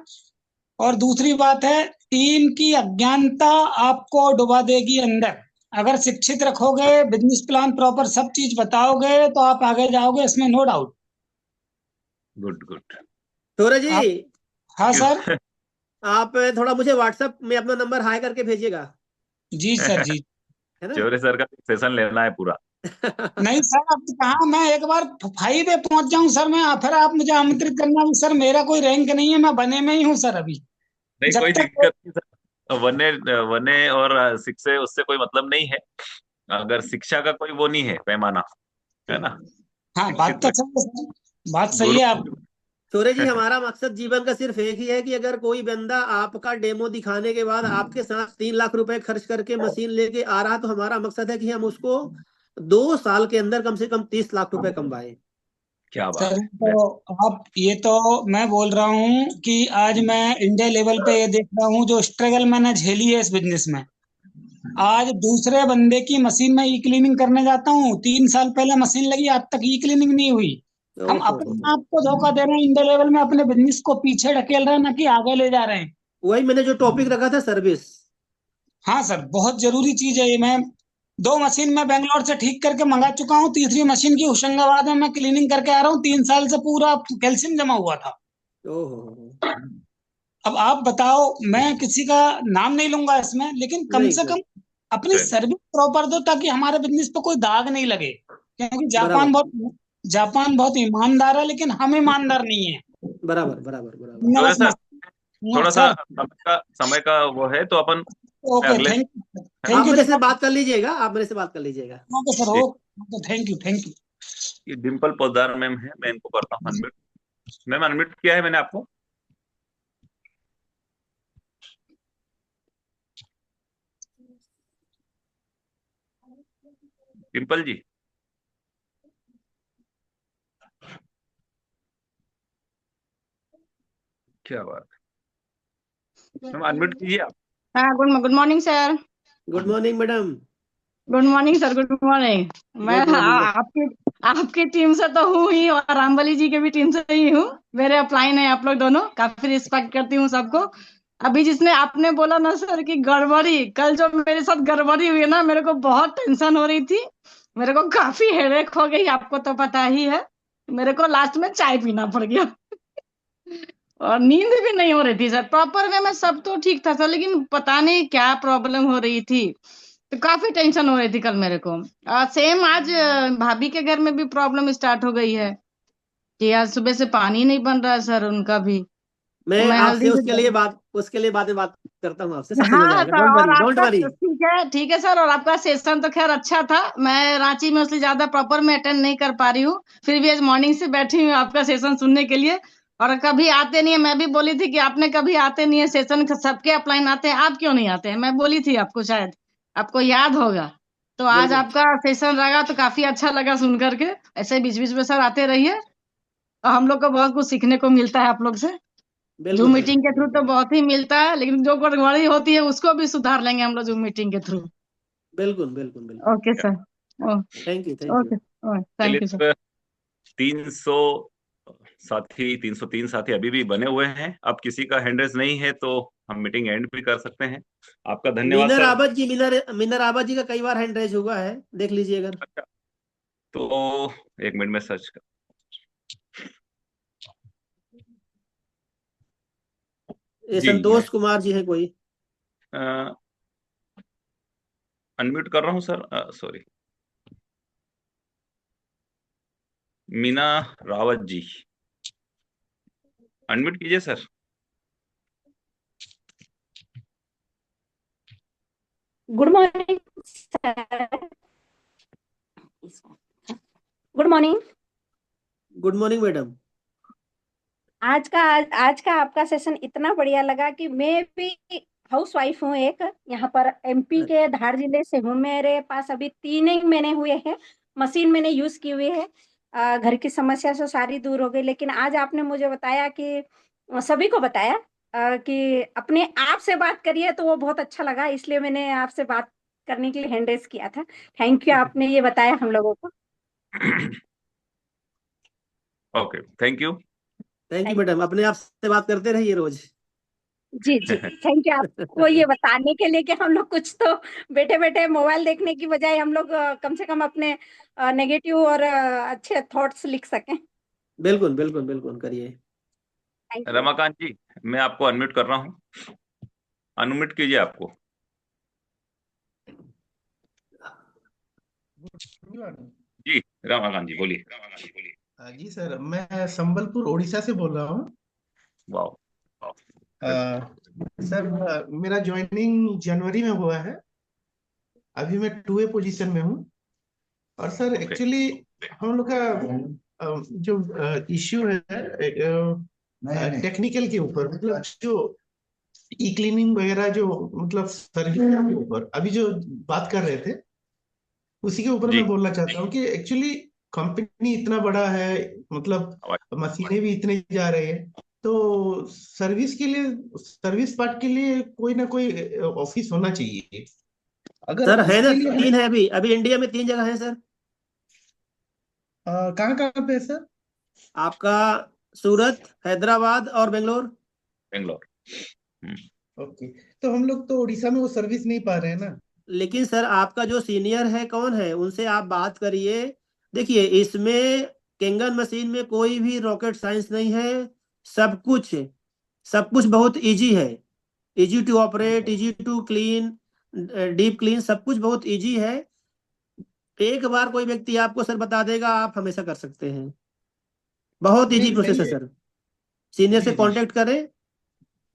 और दूसरी बात है, टीम की अज्ञानता आपको डुबा देगी अंदर। अगर शिक्षित रखोगे, बिजनेस प्लान प्रॉपर सब चीज बताओगे, तो आप आगे जाओगे, इसमें नो डाउट। Good good. थोड़ा जी, आप, हाँ सर, आप थोड़ा मुझे व्हाट्सएप में अपना नंबर हाई करके भेजिएगा। जी सर जी। है ना। चौरे सर का सेशन लेना है पूरा। नहीं सर, अब कहा मैं एक बार 5 पे पहुंच जाऊं सर, मैं फिर आप मुझे आमंत्रित करना भी सर, मेरा कोई रैंक नहीं है, मैं बने में ही हूँ सर अभी। नहीं, जब कोई तक दिक्कत नहीं सर। वने वने और सिक्स से उससे कोई मतलब नहीं है। अगर शिक्षा का कोई वो नहीं है पैमाना, है ना। हाँ, बात निश्चित तो रहे। सही है सर, बात सही गुरु। है आप। सूर्य जी, हमारा मकसद जीवन का सिर्फ एक ही है कि अगर कोई बंदा आपका डेमो दिखाने के बाद आपके साथ 3 लाख रुपए खर्च करके मशीन लेके आ रहा, तो हमारा मकसद है कि हम उसको 2 साल के अंदर कम से कम 30 लाख रुपए कमवाएं। क्या बात सर है। तो आप ये तो मैं बोल रहा हूँ कि आज मैं इंडिया लेवल पे ये देख रहा हूँ जो स्ट्रगल मैंने झेली है इस बिजनेस में। आज दूसरे बंदे की मशीन में ई क्लीनिंग करने जाता हूँ, 3 साल पहले मशीन लगी, आज तक ई क्लीनिंग नहीं हुई। हम ओहो अपने आप को धोखा दे रहे हैं, इंडिया लेवल में अपने बिजनेस को पीछे ढकेल रहे हैं, ना कि आगे ले जा रहे हैं। वही मैंने जो टॉपिक रखा था, सर्विस। हाँ सर, बहुत जरूरी चीज है ये। मैं 2 मशीन मैं बेंगलोर से ठीक करके मंगा चुका हूँ, तीसरी मशीन की होशंगाबाद में मैं क्लीनिंग करके आ रहा हूँ। 3 साल से पूरा कैल्शियम जमा हुआ था। ओहो। अब आप बताओ, मैं किसी का नाम नहीं लूंगा इसमें, लेकिन कम नहीं से नहीं, कम अपनी चलिए। सर्विस प्रॉपर दो, ताकि हमारे बिजनेस पे कोई दाग नहीं लगे। क्योंकि बराबर जापान बहुत ईमानदार है, लेकिन हम ईमानदार नहीं है। बराबर बराबर बराबर। हमने चौरे बस सर, थोड़ा सा सर। समय का वो है तो अपन ओके, अगले। थैंक यू, आप थैंक यू मेरे से सर। बात कर लीजिएगा, आप मेरे से बात कर लीजिएगा। ओके सर, जी, okay, thank you, thank you. ये डिम्पल पोद्दार मैम है, मैं इनको करता हूँ अनम्यूट। मैम अनम्यूट किया है मैंने आपको। डिम्पल जी, क्या बात है। मैम अनम्यूट कीजिए आप। हाँ, good morning sir. Good morning madam. Good morning sir, good morning. मैं गुड मॉर्निंग। आपकी आपकी टीम से तो हूँ ही, और रामबली जी के भी टीम से ही हूँ। मेरे अपलाइन है आप लोग दोनों, काफी रिस्पेक्ट करती हूँ सबको। अभी जिसने आपने बोला ना सर कि गड़बड़ी, कल जो मेरे साथ गड़बड़ी हुई ना, मेरे को बहुत टेंशन हो रही थी। मेरे को काफी हेडेक हो गई, आपको तो पता ही है। मेरे को लास्ट में चाय पीना पड़ गया। और नींद भी नहीं हो रही थी सर प्रॉपर वे में, सब तो ठीक था सर, लेकिन पता नहीं क्या प्रॉब्लम हो रही थी। तो काफी टेंशन हो रही थी कल मेरे को। और सेम आज भाभी के घर में भी प्रॉब्लम स्टार्ट हो गई है कि आज सुबह से पानी नहीं बन रहा है सर उनका भी। तो मैं मैं आपसे हल्दी से उसके लिए बाद में बात करता हूँ, आपसे सब सही हो हाँ जाएगा। सर, डोंट और वरी, डोंट आपका वरी। ठीक है सर। और आपका सेशन तो खैर अच्छा था, मैं रांची में उससे ज्यादा प्रॉपर में अटेंड नहीं कर पा रही हूँ, फिर भी आज मॉर्निंग से बैठी हूँ आपका सेशन सुनने के लिए। और कभी आते नहीं है, मैं भी बोली थी कि आपने कभी आते नहीं है सेशन, सबके अपलाइन आते हैं, आप क्यों नहीं आते हैं, मैं बोली थी आपको, शायद आपको याद होगा। तो आज बिल्कुल आपका सेशन रहा तो काफी अच्छा लगा सुन करके। ऐसे बीच बीच में सर आते रहिए, और हम लोग को बहुत कुछ सीखने को मिलता है आप लोग से। जूम बिल्कुल मीटिंग के बिल्कुल थ्रू तो बहुत ही मिलता है, लेकिन जो गड़बड़ी होती है उसको भी सुधार लेंगे हम लोग जूम मीटिंग के थ्रू। बिल्कुल बिल्कुल बिल्कुल। Okay sir. Thank you, thank you. Okay, चलिए थैंक यू सर। सर, 300 साथी, 303 साथी अभी भी बने हुए हैं। अब किसी का हैंड रेज नहीं है तो हम मीटिंग एंड भी कर सकते हैं। आपका धन्यवाद मीनर सर। आबद जी, मीनर आबद जी का कई बार हैंड रेज हुआ है, देख लीजिए अगर। तो एक मिनट में सर्च कर। ये जी, संतोष कुमार जी है कोई। अनम्यूट कर रहा हूँ sir, sorry. Meena Rawat ji, unmute कीजिए sir. Good morning sir. Good morning. Good morning madam. आज का आपका सेशन इतना बढ़िया लगा कि मैं भी हाउस वाइफ हूँ एक, यहाँ पर एमपी के धार जिले से हूँ। मेरे पास अभी 3 महीने हुए हैं, मशीन मैंने यूज की हुई है। घर की समस्या से सारी दूर हो गई, लेकिन आज आपने मुझे बताया कि सभी को बताया कि अपने आप से बात करिए, तो वो बहुत अच्छा लगा, इसलिए मैंने आपसे बात करने के लिए हैंड रेज किया था। थैंक यू, आपने ये बताया हम लोगों को। Okay, thank you. Thank you thank madam, अपने आप से बात करते रहिए रोज। जी जी, थैंक यू आपको ये बताने के लिए कि हम लोग कुछ तो बैठे बैठे मोबाइल देखने की बजाय हम लोग कम से कम अपने नेगेटिव और अच्छे थॉट्स लिख सकें। बिल्कुल बिल्कुल बिल्कुल करिए। Thank you. रमाकांत जी, मैं आपको अनम्यूट कर रहा हूँ, अनम्यूट कीजिए आपको। जी रमाकांत जी बोलिए। जी सर, मैं संबलपुर उड़ीसा से बोल रहा हूँ। वाह सर, मेरा ज्वाइनिंग जनवरी में हुआ है। अभी मैं 2A पोजीशन में हूँ। और सर ओके एक्चुअली हम लोग का जो इश्यू है टेक्निकल के ऊपर, मतलब जो ई क्लीनिंग वगैरह, जो मतलब सर्विस के ऊपर अभी जो बात कर रहे थे, उसी के ऊपर जी मैं बोलना चाहता हूँ कि एक्चुअली कंपनी इतना बड़ा है, मतलब मशीनें भी इतने जा रही है, तो सर्विस के लिए, सर्विस पार्ट के लिए कोई ना कोई ऑफिस होना चाहिए। अगर सर है ना, उसके लिए 3 है अभी अभी इंडिया में 3 जगह है सर। कहाँ कहाँ पे है सर? आपका सूरत, हैदराबाद और बेंगलोर। बेंगलोर। ओके, तो हम लोग तो उड़ीसा में वो सर्विस नहीं पा रहे हैं ना। लेकिन सर आपका जो सीनियर है कौन है, उनसे आप बात करिए। देखिए इसमें केंगन मशीन में कोई भी रॉकेट साइंस नहीं है। सब कुछ बहुत इजी है। Easy to operate, easy to clean, deep clean, सब कुछ बहुत इजी है। एक बार कोई व्यक्ति आपको सर बता देगा, आप हमेशा कर सकते हैं। बहुत इजी नहीं, प्रोसेस सही है है। सर। सीनियर से जी जी। कांटेक्ट करें,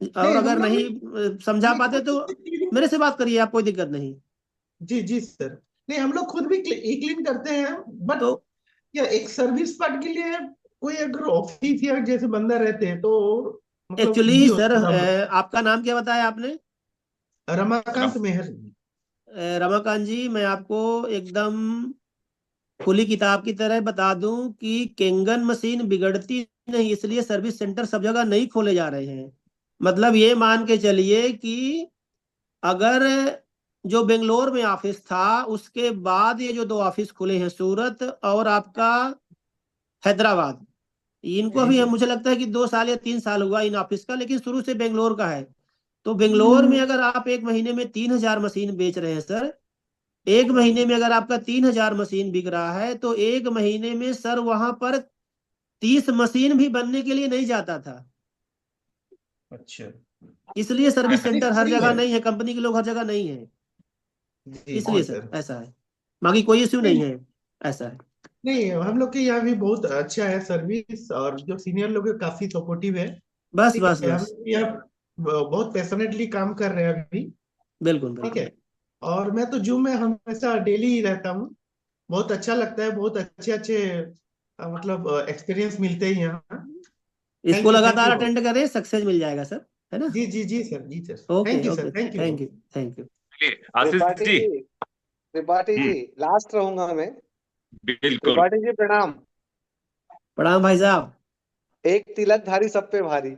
और नहीं, अगर हम लोग नहीं समझा नहीं, पाते खुद तो भी clean- मेरे से बात करिए, आप कोई दिक्कत नहीं। जी जी सर। नहीं, हम लोग खुद भी ई क्लीन करते हैं, बट तो या एक सर्विस पार्ट के लिए कोई अगर ऑफिस या जैसे बंदा रहते हैं तो मतलब एक्चुअली इजी सर होता हम लोग। आपका नाम क्या बताया आपने? रमाकांत मेहर। रमाकांत जी, मैं आपको एकदम खुली किताब की तरह बता दूं कि केंगन मशीन बिगड़ती नहीं, इसलिए सर्विस सेंटर सब जगह नहीं खोले जा रहे हैं। मतलब ये मान के चलिए कि अगर जो बेंगलोर में ऑफिस था, उसके बाद ये जो 2 ऑफिस खुले हैं, सूरत और आपका हैदराबाद, इनको जी अभी सर। मुझे लगता है कि 2 साल या 3 साल हुआ इन ऑफिस का, लेकिन शुरू से बेंगलोर का है। तो बेंगलोर में अगर आप एक महीने में 3,000 मशीन बेच रहे हैं सर, एक महीने में अगर आपका 3,000 मशीन बिक रहा है, तो एक महीने में सर वहां पर 30 मशीन भी बनने के लिए नहीं जाता था। अच्छा। इसलिए सर्विस नहीं, सेंटर हर सही जगह है। नहीं है, कंपनी के लोग हर जगह नहीं है। जी जी इसलिए सर सर। ऐसा है, बाकी कोई इश्यू नहीं नहीं है। ऐसा है। नहीं, हम लोग के यहाँ भी बहुत अच्छा है सर्विस, और जो सीनियर लोग हैं काफी सपोर्टिव है। बस ठीक बस है, हम बस। लोग यहाँ बहुत पैशनेटली काम कर रहे हैं अभी। बिल्कुल ठीक बिल्कुल। है। और मैं तो जूम में हमेशा डेली ही रहता हूँ। बहुत अच्छा लगता है, बहुत अच्छे अच्छे मतलब एक्सपीरियंस मिलते हैं यहाँ। इसको थैंक लगातार यू। अटेंड करें, सक्सेस मिल जाएगा सर, है ना? जी जी जी सर, जी sir. Okay thank you okay, sir, thank you. Thank you thank you. चलिए आशीष त्रिपाठी जी। जी, त्रिपाठी जी, लास्ट रहूंगा मैं। बिल्कुल। त्रिपाठी जी प्रणाम। प्रणाम भाई साहब। एक तिलकधारी सब पे भारी।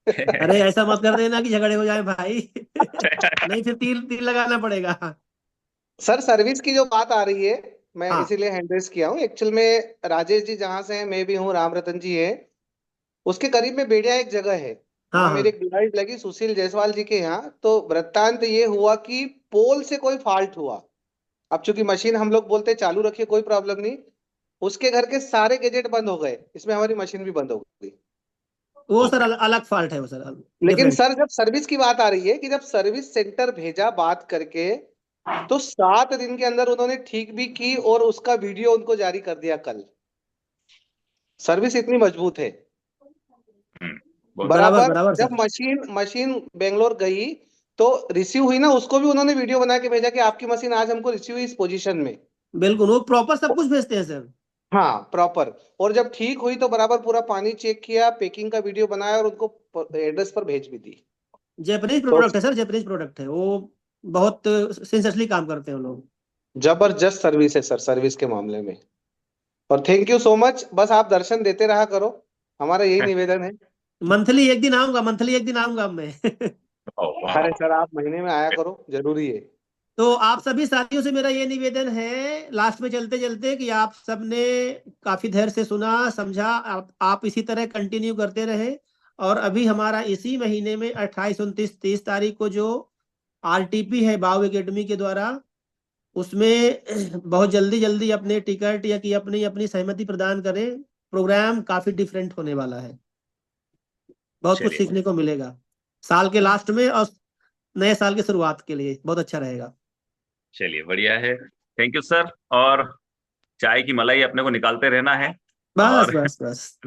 अरे ऐसा मत कर देना कि झगड़े हो जाए भाई। नहीं, फिर तीर तीर लगाना पड़ेगा। सर सर्विस की जो बात आ रही है, मैं हाँ इसीलिए हैंड रेस किया हूँ। एक्चुअल में राजेश जी जहाँ से हैं, मैं भी हूँ, राम रतन जी है, उसके करीब में बेड़िया एक जगह है, हाँ वहां मेरी हाँ। एक डिवाइस लगी सुशील जायसवाल जी के यहाँ। तो वृत्तांत ये हुआ कि पोल से कोई फॉल्ट हुआ। अब चूंकि मशीन हम लोग बोलते हैं चालू रखिए कोई प्रॉब्लम नहीं, उसके घर के सारे गैजेट बंद हो गए, इसमें हमारी मशीन भी बंद हो गई। वो सर ओके अलग फॉल्ट है, वो सर लेकिन डिफरेंट। सर जब सर्विस की बात आ रही है कि जब सर्विस सेंटर भेजा बात करके, तो 7 दिन के अंदर उन्होंने ठीक भी की और उसका वीडियो उनको जारी कर दिया कल। सर्विस इतनी मजबूत है। बहुत बराबर बराबर बराबर जब सर। मशीन मशीन बेंगलोर गई तो रिसीव हुई ना, उसको भी उन्होंने वीडियो बना के भेजा कि आपकी मशीन आज हमको रिसीव हुई इस पोजीशन में। बिल्कुल, वो प्रॉपर सब कुछ भेजते हैं सर। हाँ प्रॉपर। और जब ठीक हुई तो बराबर पूरा पानी चेक किया, पैकिंग का वीडियो बनाया और उनको एड्रेस पर भेज भी दी। जैपनीज तो प्रोडक्ट है सर, जैपनीज प्रोडक्ट है वो। बहुत सिंसियसली काम करते हैं वो लोग। जबरदस्त सर्विस है सर सर्विस के मामले में। और थैंक यू सो मच, बस आप दर्शन देते रहा करो, हमारा यही निवेदन है। मंथली एक दिन आऊंगा, मंथली एक दिन आऊंगा मैं। अरे सर आप महीने में आया करो, जरूरी है। तो आप सभी साथियों से मेरा ये निवेदन है, लास्ट में चलते चलते, कि आप सबने काफी धैर्य से सुना समझा, आप इसी तरह कंटिन्यू करते रहे। और अभी हमारा इसी महीने में 28, 29, 30 तारीख को जो आरटीपी है बाउ एकेडमी के द्वारा, उसमें बहुत जल्दी जल्दी अपने टिकट या कि अपनी अपनी सहमति प्रदान करें। प्रोग्राम काफी डिफरेंट होने वाला है, बहुत कुछ चलिए सीखने को मिलेगा साल के लास्ट में, और नए साल की शुरुआत के लिए बहुत अच्छा रहेगा। चलिए बढ़िया है। Thank you sir. और चाय की मलाई अपने को निकालते रहना है बस और बस बस